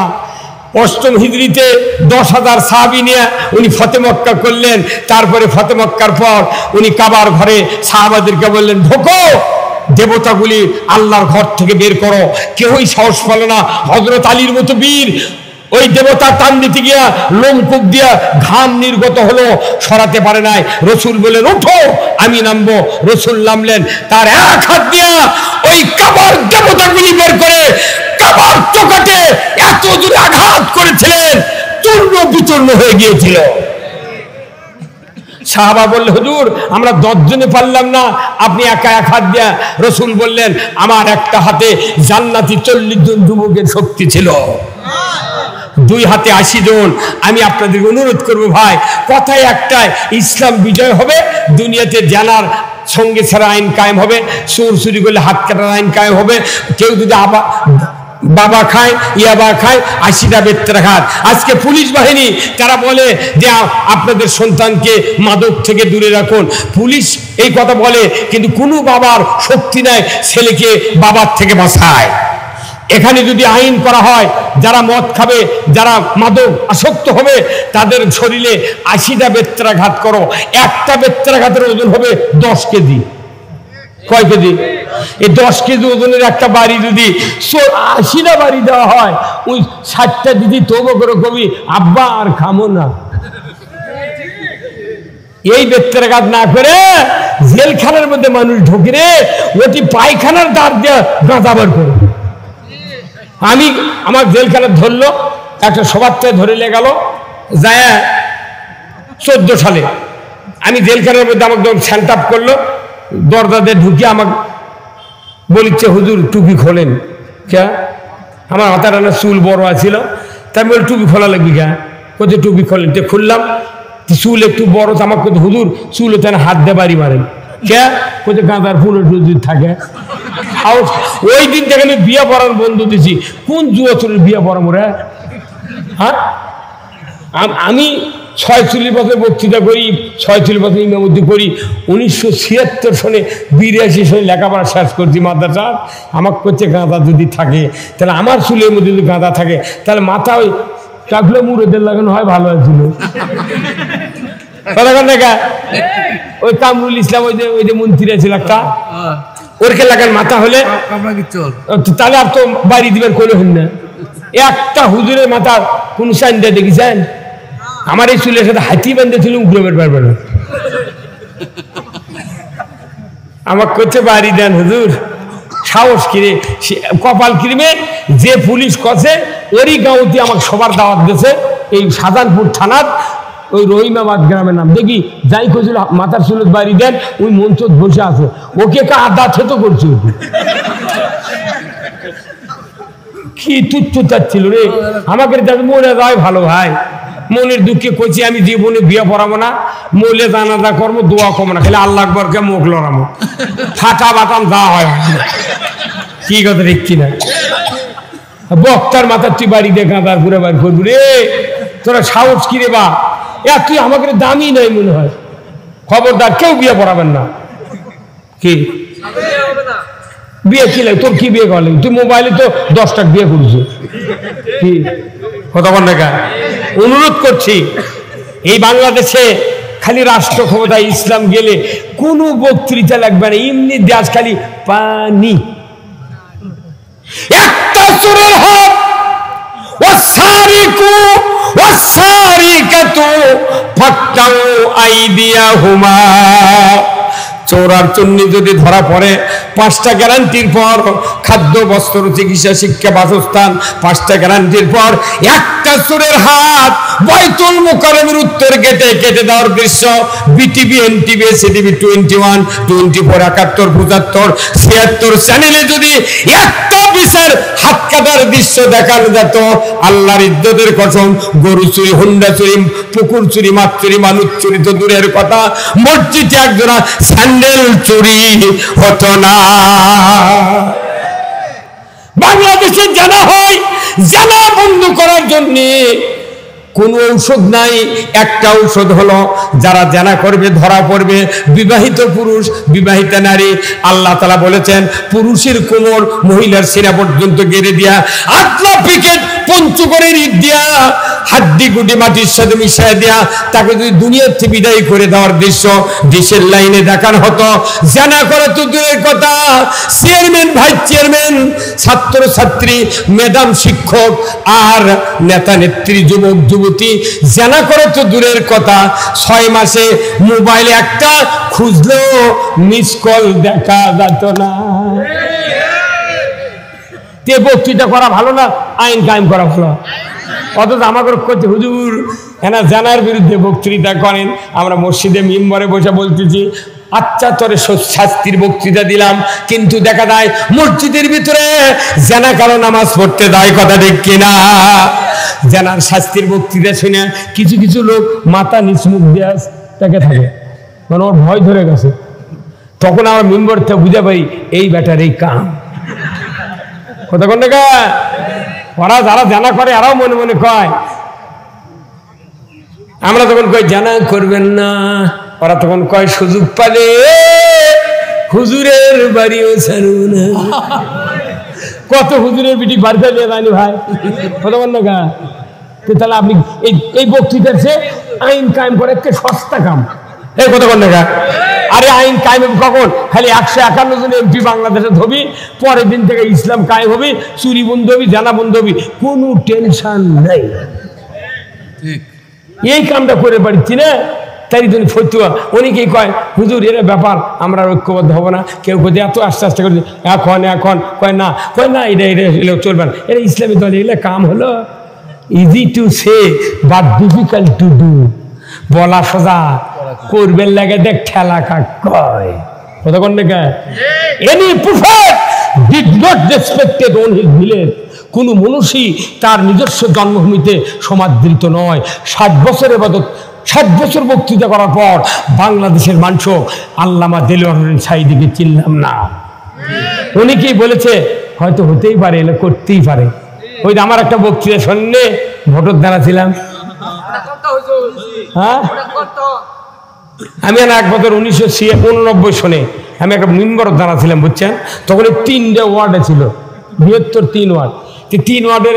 8ম হিজরিতে 10,000 সাহাবী নিয়ে উনি ফতে মক্কা করলেন। তারপরে ফতে মক্কার পর উনি কাবার ঘরে সাহাবাদেরকে বললেন, ঢোকো, দেবতাগুলি আল্লাহর ঘর থেকে বের করো। কেউই সাহস পেল না। হযরত আলীর মতো বীর ওই দেবতা টান দিতে গিয়া লোমকূপ দিয়া ঘাম নির্গত হলো, সরাতে পারে নাই। রসুল বললেন, ওঠো, আমি নামবো। রসুল নামলেন, তার 1 হাত দিয়া ওই কাবার দেবতাগুলি বের করে কাবার চোকাটে এত জোরে আঘাত করেছিলেন, চূর্ণ বিচূর্ণ হয়ে গিয়েছিল। সাহাবা বললে, হুজুর আমরা 10 জনে পারলাম না, আপনি একা 1 হাত দিয়া। রসুল বললেন, আমার একটা হাতে জান্নাতি 40 জন যুবকের শক্তি ছিল, 2 হাতে 80 জন। আমি আপনাদের অনুরোধ করবো ভাই, কথায় একটাই, ইসলাম বিজয় হবে, দুনিয়াতে জানার সঙ্গে ছাড়া আইন কায়েম হবে, চোর চুরি করলে হাত কাটার আইন কায়েম হবে। কেউ যদি বাবা খায়, ইয়াবা খায়, 80টা বেত্রাঘাত। আজকে পুলিশ বাহিনী তারা বলে যে আপনাদের সন্তানকে মাদক থেকে দূরে রাখুন, পুলিশ এই কথা বলে, কিন্তু কোনো বাবার শক্তি নাই ছেলেকে বাবার থেকে বাঁচায়। এখানে যদি আইন করা হয়, যারা মদ খাবে, যারা মাদক আসক্ত হবে, তাদের শরীরে 80টা বেত্রাঘাত করো, একটা বেত্রাঘাতের ওজন হবে 10 কেজি। কয় কেজি? এই 10 কেজি ওজনের একটা বাড়ি যদি 80টা বাড়ি দেওয়া হয়, ওই 60টা দিদি তবু করে কবি, আব্বা আর খামো না। এই বেত্রাঘাত না করে জেলখানার মধ্যে মানুষ ঢোকে রে, ওটি পায়খানার দ্বার দিয়ে গাঁজা বার করে। আমার জেলখানা ধরলো, একটা সভাতে ধরে লে গেল যায় 14 সালে। আমি জেলখানার মধ্যে আমাকে যখন স্যান্ড আপ করলো, দরজা দিয়ে ঢুকিয়ে আমাকে বলিচ্ছে, হুজুর টুপি খোলেন। কে? আমার হাতার চুল বড় আছিল, তাই আমি বলি টুপি খোলা লাগবি কে? কোথায় টুপি খোলেন? খুললাম, চুল একটু বড়, আমাকে কোথায় হুজুর চুল তেন হাত দিয়ে বাড়ি মারেন। কে? কোথায় গাঁদার ফুলের যদি থাকে। ওই দিন থেকে আমি বিয়ে পড়ার বন্ধ দিছি। কোন যুবচরের বিয়ে পড়াবো রে? হ্যাঁ, আমি 46 বছর বক্তৃতা করি, 46 বছর ইমামতি করি। 1976 সনে 82 সনে লেখাপড়া শেষ করছি মাদ্রাসা। আমাকে করছে গাঁদা যদি থাকে, তাহলে আমার চুলের মধ্যে যদি গাঁদা থাকে, তাহলে মাথা ওই চাকলে মুড়েদের লাগানো হয়, ভালো হয়েছিল। ওই কামরুল ইসলাম ওই যে মন্ত্রী ছিল একটা, ওরকে লাগান মাথা হলে, তাহলে আর তো বাড়ি দিবেন কোনো হন না। একটা হুজুরের মাথা কোন সাইনটা দেখেছেন? আমার এই চুলের সাথে হাতি বেঁধেছিল, উগ্রমের পারবে না। আমাকে করছে বাড়ি দেন হুজুর, সাহস কিরে কপাল কিরমে যে পুলিশ কছে ওরই গাঁওতে আমাকে সবার দাওয়াত দিয়েছে, এই শাহজাহানপুর থানার ওই রহিমাবাদ গ্রামের নাম। দেখি যাই কছিল মাথার চুলত বাড়ি দেন, ওই মঞ্চ বসে আছে, ওকে আদা থেতো করছে। কি তুচ্ছ চাচ্ছিল রে আমাকে, মনে যায় ভালো ভাই, মনের দুঃখে কইছি আমি জীবনে বিয়ে পড়াবো না, মলে জানাজা করবো, দোয়া কমো না, খালি আল্লাহ আকবরকে মুখ লড়াবো, ফাটা বাটাম যা হয়। কি কথা ঠিক কিনা? বক্তার মাথার তুই বাড়ি দিয়ে গাঁদার ঘুরে বাড়ি করবি রে, তোরা সাহস কি রে বা? তুই আমাকে দামি নাই মনে হয়, খবরদার কেউ বিয়ে পড়াবেন না। কি বিয়ে কি লাগে তোর? কি বিয়ে করলেন তুই? মোবাইলে তো 10টা বিয়ে করছো। কি কথা বল না? অনুরোধ করছি, এই বাংলাদেশে খালি রাষ্ট্র ক্ষমতায় ইসলাম গেলে কোনো বক্তৃতা লাগবে না, এমনি দেশ খালি পানি। একটা চোরের হাত ওয়াসারিকু ওয়াসারিকাতু ফাক্তাউ আইদিয়াহুমা। চোর আর চুন্নি যদি ধরা পড়ে 5টা গ্যারান্টির পর খাদ্য, বস্ত্র, চিকিৎসা, শিক্ষা, বাসস্থান, 5টা গ্যারান্টির পর একটা চোরের হাত বাইতুল মুকাররমের উত্তর গেটে কেটে দেওয়ার দৃশ্য বিটিভি, এনটিভি, সিটিভি 21, 24, 71, 75, 76 চ্যানেলে যদি একটা বিচার হাত কাটার দৃশ্য দেখানো যেত, আল্লাহর ইজ্জতের কসম, গরু চুরি, হুন্ডা চুরি, পুকুর চুরি, মাছ চুরি, মানুষ চুরি তো দূরের কথা, মসজিদে একজনা স্যান্ডেল চুরি হতো না। বাংলাদেশে জানা হয়, জানা বন্ধ করার জন্য কোন ঔষধ নাই। একটা ঔষধ হলো, যারা জানা করবে ধরা পড়বে বিবাহিত পুরুষ, বিবাহিত নারী। আল্লাহ তাআলা বলেছেন পুরুষের কোমর মহিলার সিনা পর্যন্ত গেড়ে দিয়া, আটলা পিকেট পঞ্চগড়ের ইট দিয়া, হাড্ডি গুটি মাটির সাথে মিশিয়ে দেয়া, তাকে যদি দুনিয়ার থেকে বিদায় করে দেওয়ার দৃশ্য দেশের লাইনে দেখানো হতো। জানা করে তো দূরের কথা, চেয়ারম্যান, ভাইস চেয়ারম্যান, ছাত্র ছাত্রী, ম্যাডাম শিক্ষক আর নেতা নেত্রী, যুবক যুবতী, জানা করে তো দূরের কথা, 6 মাসে মোবাইলে একটা খুঁজলেও মিস কল দেখা যেত না। তে বক্তৃতা করা ভালো না আইন কায়েম করা ভালো? অথচ আমাকে করছে হুজুর এনা জানার বিরুদ্ধে বক্তৃতা করেন। আমরা মসজিদে মিম্বরে বসে বলতেছি, আচ্ছা তোরে শাস্তির বক্তৃতা দিলাম, কিন্তু দেখা যায় মসজিদের ভিতরে জানা কারো নামাজ পড়তে দেয়। কথা ঠিক কিনা? জানার শাস্তির বক্তৃতা শুনে কিছু কিছু লোক মাথা নিচ মুখ দিয়ে তাকে থাকে, মানে ওর ভয় ধরে গেছে। তখন আমরা মিম্বর থেকে বুঝে পাই এই ব্যাটার এই কাম। কথা কোন দেখা? ওরা যারা জানা করে এরাও মনে মনে কয়, আমরা তখন কই জানা করবেন না, ওরা তখন কয় সুযোগ পালে হুজুরের বাড়িও ছাড়ু না। কত হুজুরের বিটি বাড়িতে নিয়ে জানি ভাই, কথা বল না গা। তাহলে আপনি এই বক্তৃতার চেয়ে আইন কায়েম করে একটা সস্তা কাম। এই কথা বল না গা। আরে আইন কায়েম কখন? খালি 151 জন এমপি বাংলাদেশে ধবি, পরের দিন থেকে ইসলাম কায়েম হবে, চুরি বন্ধ হবে, জানা বন্ধ হবে, কোনো টেনশন নাই। এই কামটা করে পারছি না, তাই জন্য ফতুয়া অনেকেই কয় হুজুর এর ব্যাপার আমরা ঐক্যবদ্ধ হবো না। কেউ কোথায় এত আস্তে আস্তে করে এখন কয় না এটা চলবে না, এটা ইসলামী দল, এগুলো কাম হলো easy to say but difficult to do. বলা সোজা, করবেন লাগে দেখ ঠেলা কাক কয়। কথা কোন দেখা? Any prophet did not respected on his village. কোন মনুষ্যই তার নিজস্ব জন্মভূমিতে সমাদৃত নয়। 60 বছর ইবাদত, 60 বছর বক্তৃতা করার পর বাংলাদেশের মানুষ আল্লামা দেলোয়ার হোসেন সাঈদীকে চিনলাম না। অনেকেই বলেছে হয়তো হতেই পারে, এলে করতেই পারে। ওই আমার একটা বক্তৃতা শুনলে ভোটর দ্বারা ছিলাম, হ্যাঁ আমি এক বছর 1989 সনে আমি একটা মিম্বর দ্বারা ছিলাম, বুঝছেন? তখন 3টে ওয়ার্ডে ছিল, বৃহত্তর 3 ওয়ার্ড। 3 ওয়ার্ডের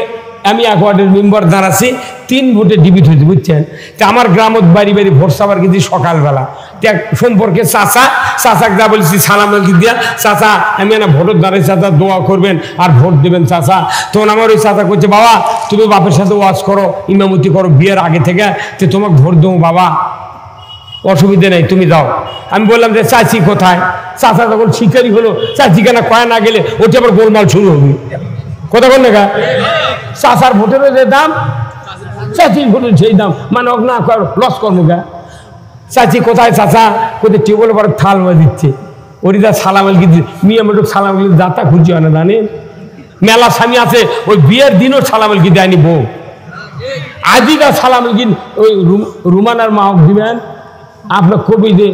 আমি 1 ওয়ার্ডের মেম্বার দাঁড়াচ্ছি, 3 ভোটে ডিবিট হয়েছে, বুঝছেন? তা আমার গ্রামত বাড়ি বাড়ি ভোট সাবার গেছি সকালবেলা। সম্পর্কে চাচাকে যা বলছি সালাম দিয়া, চাচা আমি না ভোটের দ্বারাই, চাচা দোয়া করবেন আর ভোট দেবেন চাচা। তখন আমার ওই চাচা করছে, বাবা তুমি বাপের সাথে ওয়াজ করো, ইমামতি করো বিয়ের আগে থেকে, তো তোমাকে ভোট দেবো বাবা, অসুবিধে নেই তুমি দাও। আমি বললাম যে চাচি কোথায়? চাচা তখন শিকারি হলো, চাচি কেন কয়া না গেলে ওটি আবার গোলমাল শুরু হবে। কথা বল না, চাচার ভোটেরও যে দাম, চাচির ভোটের সেই দাম, মানে না লস কর্ম গা। চাচি কোথায়? চাচা কোথায় টেবল পর থাল দিচ্ছে, ওরিদা সালাম আলকি মিয়া মেটুক সালাম আলকি দাতা খুঁজছে হয় না, জানেন? মেলা স্বামী আছে, ওই বিয়ের দিনও সালাম আলকি দেয়নি বউ, আজিদা সালাম আলকি ওই রুমানার মা দিবেন। আপনার কবি যে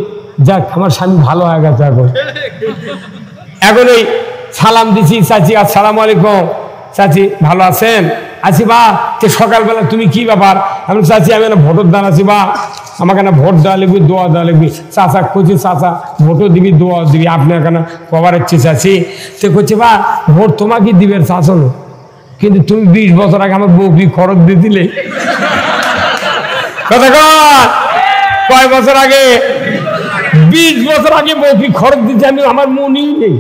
যাক আমার স্বামী ভালো হয়ে গেছে, এখন ওই সালাম দিছি, চাচি আসসালামু আলাইকুম, চাচি ভালো আছেন? আছি বা। তে সকালবেলা তুমি কি ব্যাপার? আমি চাচি আমি না ভোটের দান আছি বা, আমাকে না ভোট দেওয়া লিখবি, দোয়া দেওয়া লিখবি। চাচা করছি চাচা ভোটও দিবি দোয়া দিবি, আপনার কেন কবার হচ্ছে চাচি? তো করছে বা ভোট তোমাকে দিবে চাচল, কিন্তু তুমি 20 বছর আগে আমার বউকে খরচ দিয়ে দিলে। কথা কয় বছর আগে? 20 বছর আগে বউকে খরচ দিচ্ছে, আমি আমার মনেই নেই।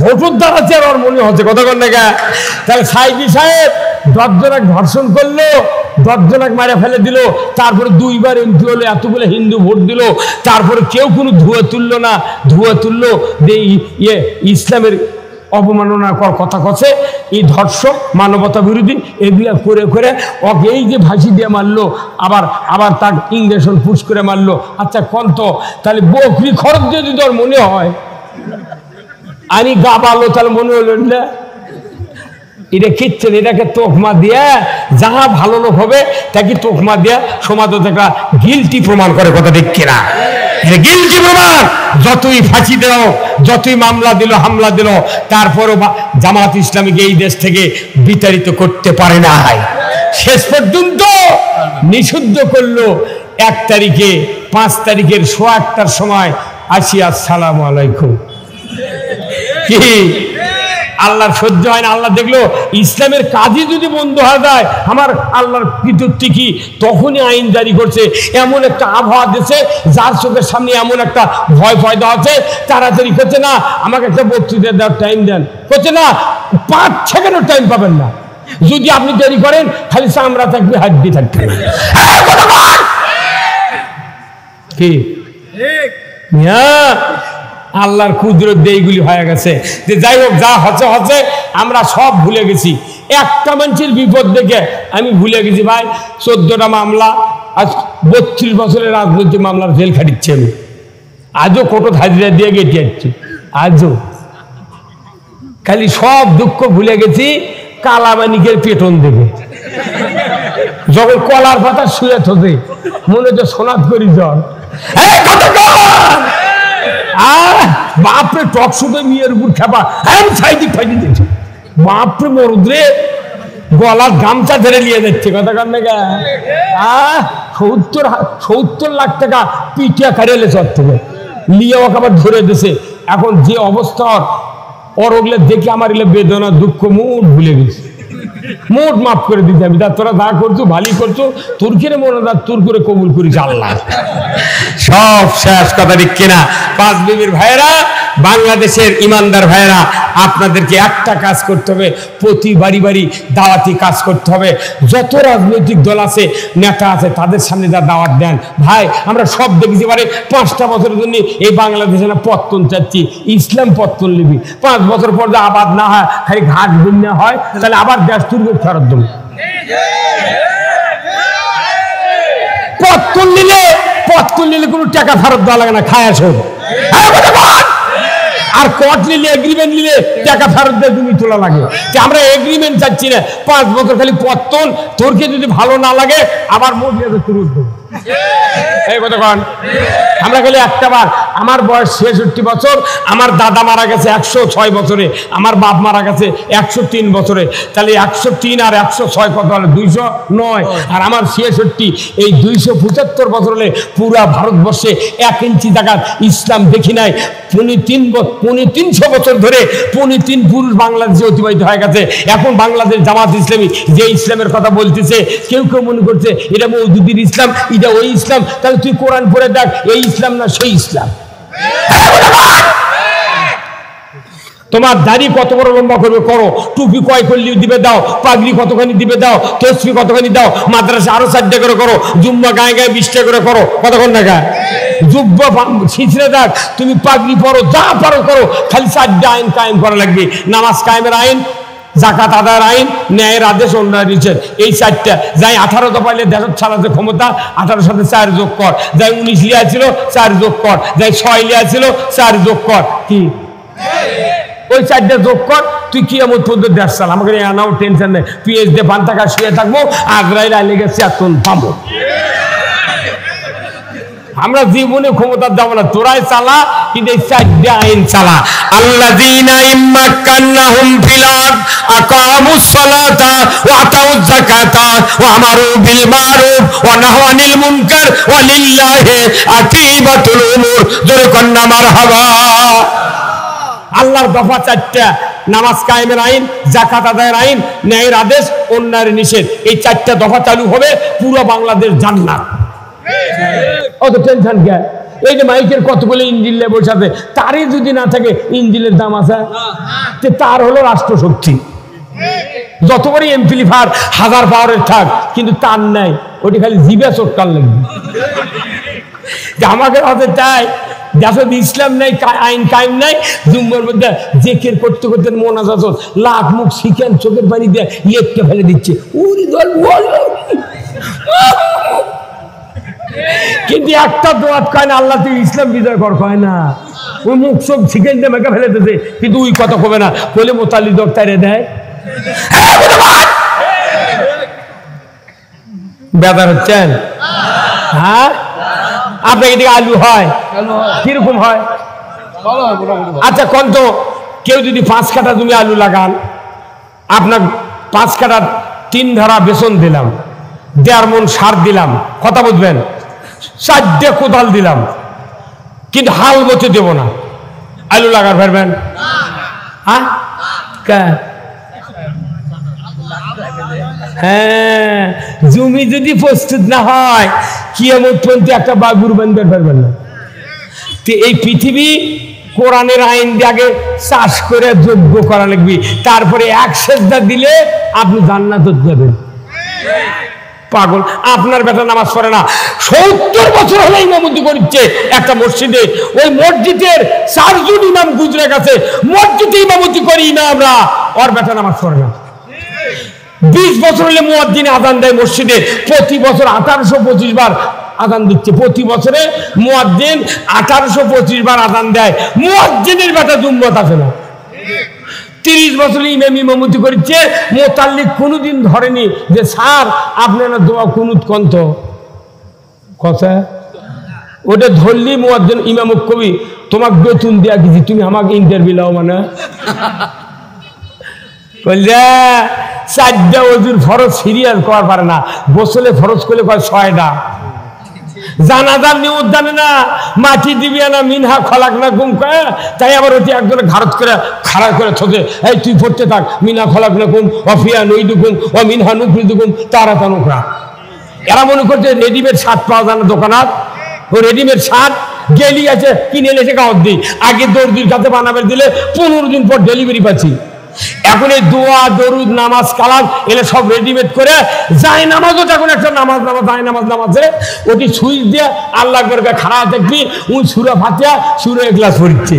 ভোটের দ্বারা আর মনে হচ্ছে। কথা কন না? তাহলে সাইদি সাহেব দশজনাক ধর্ষণ করলো, দশজনাক মারে ফেলে দিল, তারপরে 2 বার এমপি হলো, এতগুলো হিন্দু ভোট দিল, তারপরে কেউ কোনো ধুয়া তুললো না। ধুয়া তুললো যে ইসলামের অবমাননাকর কথা কছে, এই ধর্ষক, মানবতা বিরোধী, এগুলা করে করে ওকে এই যে ফাঁসি দিয়ে মারলো, আবার আবার তার ইঞ্জেকশন পুশ করে মারলো। আচ্ছা কন্ত তাহলে বকরি খরচ যদি তোর মনে হয় আমি গা পালো, তাহলে মনে হলো না এটা কিচ্ছেন, এটাকে তোকমা দিয়ে যাহা ভালো লোক হবে তাকে তোকমা দিয়ে সমাজ একটা গিলটি প্রমাণ করে, কথা ঠিক কিনা? গিলটি প্রমাণ। যতই ফাঁসি দেও, যতই মামলা দিল, হামলা দিল, তারপরও জামাত ইসলামীকে এই দেশ থেকে বিতাড়িত করতে পারে না। শেষ পর্যন্ত নিষিদ্ধ করলো 1 তারিখে, 5 তারিখের 1:15টার সময় আসি আসসালামু আলাইকুম। কি আল্লাহর সহ্য হয় না? আল্লাহ দেখলো ইসলামের কাজই যদি বন্ধ হয়ে যায়, আমার আল্লাহর কৃতিত্ব কি? তখনই আইন জারি করছে, এমন একটা আবহাওয়া দিচ্ছে যার চোখের সামনে এমন একটা ভয় পয়দা আছে, তাড়াতাড়ি করছে না আমাকে একটা বক্তৃতা দেওয়ার টাইম দেন, করছে না 5 সেকেন্ডের টাইম পাবেন না, যদি আপনি দেরি করেন খালি চামড়া থাকবে, হাড্ডি থাকবে না। কি আল্লাহর কুদরত দিয়ে এইগুলি হয়ে গেছে। যে যাই হোক, যা হচ্ছে হচ্ছে, আমরা সব ভুলে গেছি। একটা মানুষের বিপদ দেখে আমি ভুলে গেছি ভাই 14টা মামলা, আজ 32 বছরের রাজনৈতিক মামলার জেল খাটিচ্ছে আমি, আজও কোর্ট হাজিরা দিয়ে গেটে যাচ্ছি, আজও খালি সব দুঃখ ভুলে গেছি কালামানিকের পেটন দেখে। যখন কলার পাতা শুয়ে থাকে মনে হচ্ছে সোনাত করি জ্বর, বাপরে টক শুধু মেয়ের উপর খেপা, হ্যাঁ ফাইদি ফাইদি দিচ্ছে, বাপরে মরুদ্রে গলার গামছা ধরে নিয়ে যাচ্ছে, কথা কান না? 70 লাখ টাকা পিটিয়া কারিয়ালে চর থেকে নিয়ে ওকে আবার ধরে দিছে। এখন যে অবস্থা ওর ওগুলো দেখে আমার এগুলো বেদনা, দুঃখ, মুড ভুলে গেছি, মোট মাফ করে দিতে আমি, তোরা যা করছো ভালোই করছো, তোর কিনে মনে রাখ, তোর করে কবুল করিস আল্লাহ। সব শেষ, কথা ঠিক কিনা? 5 বিবির ভাইয়েরা, বাংলাদেশের ইমানদার ভাইয়েরা, আপনাদেরকে একটা কাজ করতে হবে, প্রতি বাড়ি বাড়ি দাওয়াতি কাজ করতে হবে। যত রাজনৈতিক দল আছে, নেতা আছে, তাদের সামনে যা দাওয়াত দেন। ভাই আমরা সব দেখেছি, পারে 5টা বছরের জন্য এই বাংলাদেশে না পত্তন চাচ্ছি, ইসলাম পত্তন লিবি, 5 বছর পর যা আবাদ না হয়, খালি ঘাট বিন্যা হয়, তাহলে আবার দেশ তুলবে ফেরত দেবো। পত্তন নিলে কোনো টাকা ফেরত দেওয়া লাগে না, খায় আসো। আর কোর্ট নিলে, এগ্রিমেন্ট নিলে টাকা ফেরত দিয়ে তুমি তোলা লাগে। আমরা এগ্রিমেন্ট চাচ্ছি না, 5 বছর খালি পত্তন, তোরকে যদি ভালো না লাগে আবার মহিলাদের তুলে দেবো। এই কথা কন, আমরা খালি একটা বার, আমার বয়স 66 বছর, আমার দাদা মারা গেছে 106 বছরে, আমার বাপ মারা গেছে 103 বছরে, তাহলে 103 আর 106 কত হলে 209, আর আমার 66, এই 275 বছর হলে পুরা ভারতবর্ষে 1 ইঞ্চি জায়গা ইসলাম দেখি নাই। 300 বছর ধরে 3 পুরুষ বাংলাদেশে অতিবাহিত হয়ে গেছে। এখন বাংলাদেশ জামাত ইসলামী যে ইসলামের কথা বলতেছে, কেউ কেউ মনে করছে এটা মওদুদির ইসলাম, এটা ওই ইসলাম। তাহলে তুই কোরআন পড়ে দেখ, এই ইসলাম না সেই ইসলাম। তোমার দাড়ি কত বড় লম্বা করবে করো, টুপি কয় করলি দিবে দাও, পাগড়ি কতখানি দিবে দাও, তসবি কতখানি দাও, মাদ্রাসা আরো 4টা করে করো, জুম্মা গায়ে গায়ে 20টা করে করো, কতক্ষণ না গায়ে যুব্ব ছিঁচড়ে দেখ, তুমি পাগড়ি পরো, যা পারো করো, খালি 4টা আইন কায়েম করা লাগবে। নামাজ কায়েমের আইন, জাকাত আদায়ের আইন, ন্যায়ের আদেশ, অন্যায় নিষেধ, এই 4টা। যাই 18 পাইলে দেশের ছাড়াতে ক্ষমতা, 18 সাথে 4 যোগ কর। যাই 19 লিয়া ছিল 4 যোগ কর, যাই 6 লিয়া ছিল 4 যোগ কর, কি ওই 4টা যোগ কর, তুই কি এমন পর্যন্ত 1.5 সাল আমাকে আনাও, টেনশন নেই, PhD 5 টাকা শুয়ে থাকবো, আগ্রাইল আইলে গেছে এতন পাবো। আমরা জীবনে ক্ষমতা যাবো না, তোরাই চালা, কিন্তু এই 4টা আইন চালা। আল্লাযীনা ইম্মাক্কান্নাহুম ফিল আরদ আকামুস সালাতা ওয়া আতাউয যাকাতা ওয়া আমারু বিল মারুফ ওয়া নাহাউ আনিল মুনকার ওয়া লিল্লাহি আকিবাতুল উমুর। জোরে কন্না মারহাবা। আল্লাহর দফা 4টা, নামাজ কায়েমের আইন, যাকাত আদায়ের আইন, ন্যায়ের আদেশ, অন্যায়ের নিষেধ, এই 4টা দফা চালু হবে, পুরো বাংলাদেশ জান্নাত। অত টেনশন কে? এই যে মাইকের কতগুলো ইঞ্জিন লেবার সাথে, তারই যদি না থাকে, ইঞ্জিনের দাম আছে, তার হলো রাষ্ট্রশক্তি। যত বড় এমপ্লিফায়ার 1000 পাওয়ারের থাক, কিন্তু তার নাই, ওটি খালি জিভে চটকার লাগবে। আমাকে হাতে তাই দেখো ইসলাম নাই, আইন কায়েম নাই, জুম্মার মধ্যে জেকের করতে করতে মোনাজাত লাখ মুখ শিখেন চোখের পানি দিয়ে লেপটে ফেলে দিচ্ছে, উরি দল কিন্তু একটা দোয়াত কয় না, আল্লাহ তুই ইসলাম বিজয় কর কয় না, ওই মুখ সব শিখেন দিয়ে মেখে ফেলে দিতে, কিন্তু ওই কথা কবে না, বলে মোতালি দক তাইরে দেয়। বেদার হচ্ছেন? হ্যাঁ, আপনার এদিকে আলু হয় কিরকম হয়? আচ্ছা কোন তো কেউ যদি 5 কাঠা জমি আলু লাগান, আপনার 5 কাঠা 3 ধারা বেসন দিলাম, 1.5 মণ সার দিলাম, কথা বুঝবেন, 4টে কোদাল দিলাম, কিন্তু হাল বসে দেব না, আলু লাগার পারবেন? হ্যাঁ, হ্যাঁ, জমি যদি প্রস্তুত না হয় কিয়ামত পর্যন্ত একটা বাগুর বান্ধতে পারবেন না। এই পৃথিবী কোরআনের আইন দিয়ে আগে চাষ করে যোগ্য করা লাগবে, তারপরে 1 সেজদা দিলে আপনি জান্নাতে যাবেন। পাগল, আপনার বেটা নামাজ পড়ে না, 70 বছর হলে ইমামতি করছে একটা মসজিদে, ওই মসজিদের 4 জন ইমাম গুজরে গেছে, মসজিদে ইমামতি করি না আমরা, ওর বেটা নামাজ পড়ে না। 20 বছর হলে মুয়াজ্জিন আযান দেয় মসজিদে, প্রতি বছর 1825 বার আযান দিচ্ছে, প্রতি বছরে মুয়াজ্জিন 1825 বার আযান দেয়, মুয়াজ্জিনের বেটা জুম্মত আসে না। 30 বছর ইমাম ইমামতি করছে, মোতাল্লিক কোনোদিন ধরেনি যে স্যার আপনারা দোয়া কুনুত কন্ত কথা, ওটা ধরলি মুয়াজ্জিন ইমাম কবি তোমাকে বেতন দেয়া কিছু, তুমি আমাকে ইন্টারভিউ লাও, মানে বলছে 4টা ওজুর ফরজ সিরিয়াল করার পারে না, গোসলে ফরজ করলে কয় 6টা, জানাজার নিয়ত জানে না, মাটি দিবি না, মিনহা খলাক না গুম কয়, তাই আবার ওটি একজনে ঘাড়ত করে খাড়া করে থকে, এই তুই পড়তে থাক, মিনা খলাক না গুম অফিয়া নই দুগুম ও মিনহা নুকরি দুগুম তারা তা নুকরা। এরা মনে করছে রেডিমেড শার্ট পাওয়া যায় না দোকানত, ও রেডিমেড শার্ট গেলি আছে কিনে এসে গাঁত দিই, আগে দর্জির কাছে বানাবে দিলে 15 দিন পর ডেলিভারি পাচ্ছি। এখন এই দোয়া দরুদ নামাজ কালাম এলে সব রেডিমেড করে যায়, নামাজও এখন একটা নামাজ যায় নামাজে ওটি সুইচ দিয়ে আল্লাহ করে খারাপ দেখবি, ওই সুরা ফাতিহা সুরা ইখলাস পড়ছে।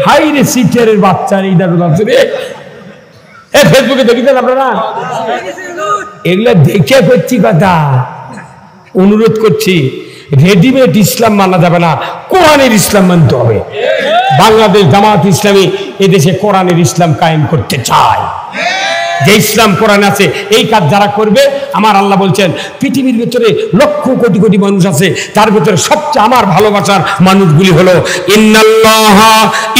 হাই রে সিটারের বাচ্চা রে, এই ফেসবুকে দেখিছেন আপনারা? এগুলা দেখে করছি কথা, অনুরোধ করছি, রেডিমেড ইসলাম মানা যাবে না, কোরআনের ইসলাম মানতে হবে। বাংলাদেশ জামাত ইসলামী এদেশে কোরআনের ইসলাম কায়েম করতে চায়, যে ইসলাম কোরআন আছে এই কাজ যারা করবে, আমার আল্লাহ বলছেন পৃথিবীর ভিতরে লক্ষ কোটি কোটি মানুষ আছে, তার ভিতরে সবচেয়ে আমার ভালোবাসার মানুষগুলি হলো ইন্নাল্লাহা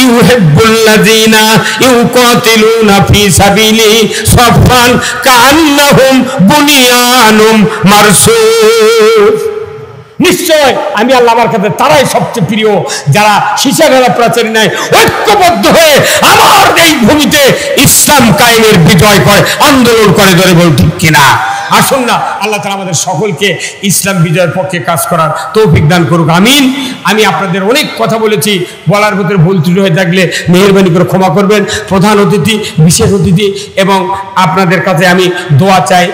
ইউহিব্বুল্লাযিনা ইউকাতিলুনা ফি সাবিলিহি সাফফান কাআন্নাহুম বুনিয়ানুম মারসুস। নিশ্চয় আমি আল্লাহ আমার কাছে তারাই সবচেয়ে প্রিয় যারা সীসা প্রাচীর নেয় ঐক্যবদ্ধ হয়ে আমার এই ভূমিতে ইসলাম কায়েমের বিজয় করে আন্দোলন করে, ধরে বল ঠিক কিনা? আসুন না, আল্লাহ তাআলা আমাদের সকলকে ইসলাম বিজয়ের পক্ষে কাজ করার তৌফিক দান করুক, আমিন। আমি আপনাদের অনেক কথা বলেছি, বলার ভিতরে ভুল ত্রুটি হয়ে থাকলে মেহেরবানি করে ক্ষমা করবেন। প্রধান অতিথি, বিশেষ অতিথি এবং আপনাদের কাছে আমি দোয়া চাই,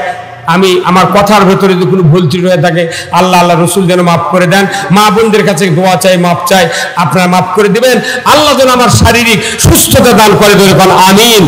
আমি আমার কথার ভেতরে যদি কোনো ভুল ত্রুটি হয়ে থাকে আল্লাহ রসুল যেন মাফ করে দেন, মা বোনদের কাছে দোয়া চাই, মাফ চাই, আপনারা মাফ করে দিবেন। আল্লাহ যেন আমার শারীরিক সুস্থতা দান করে, ধরে আমিন।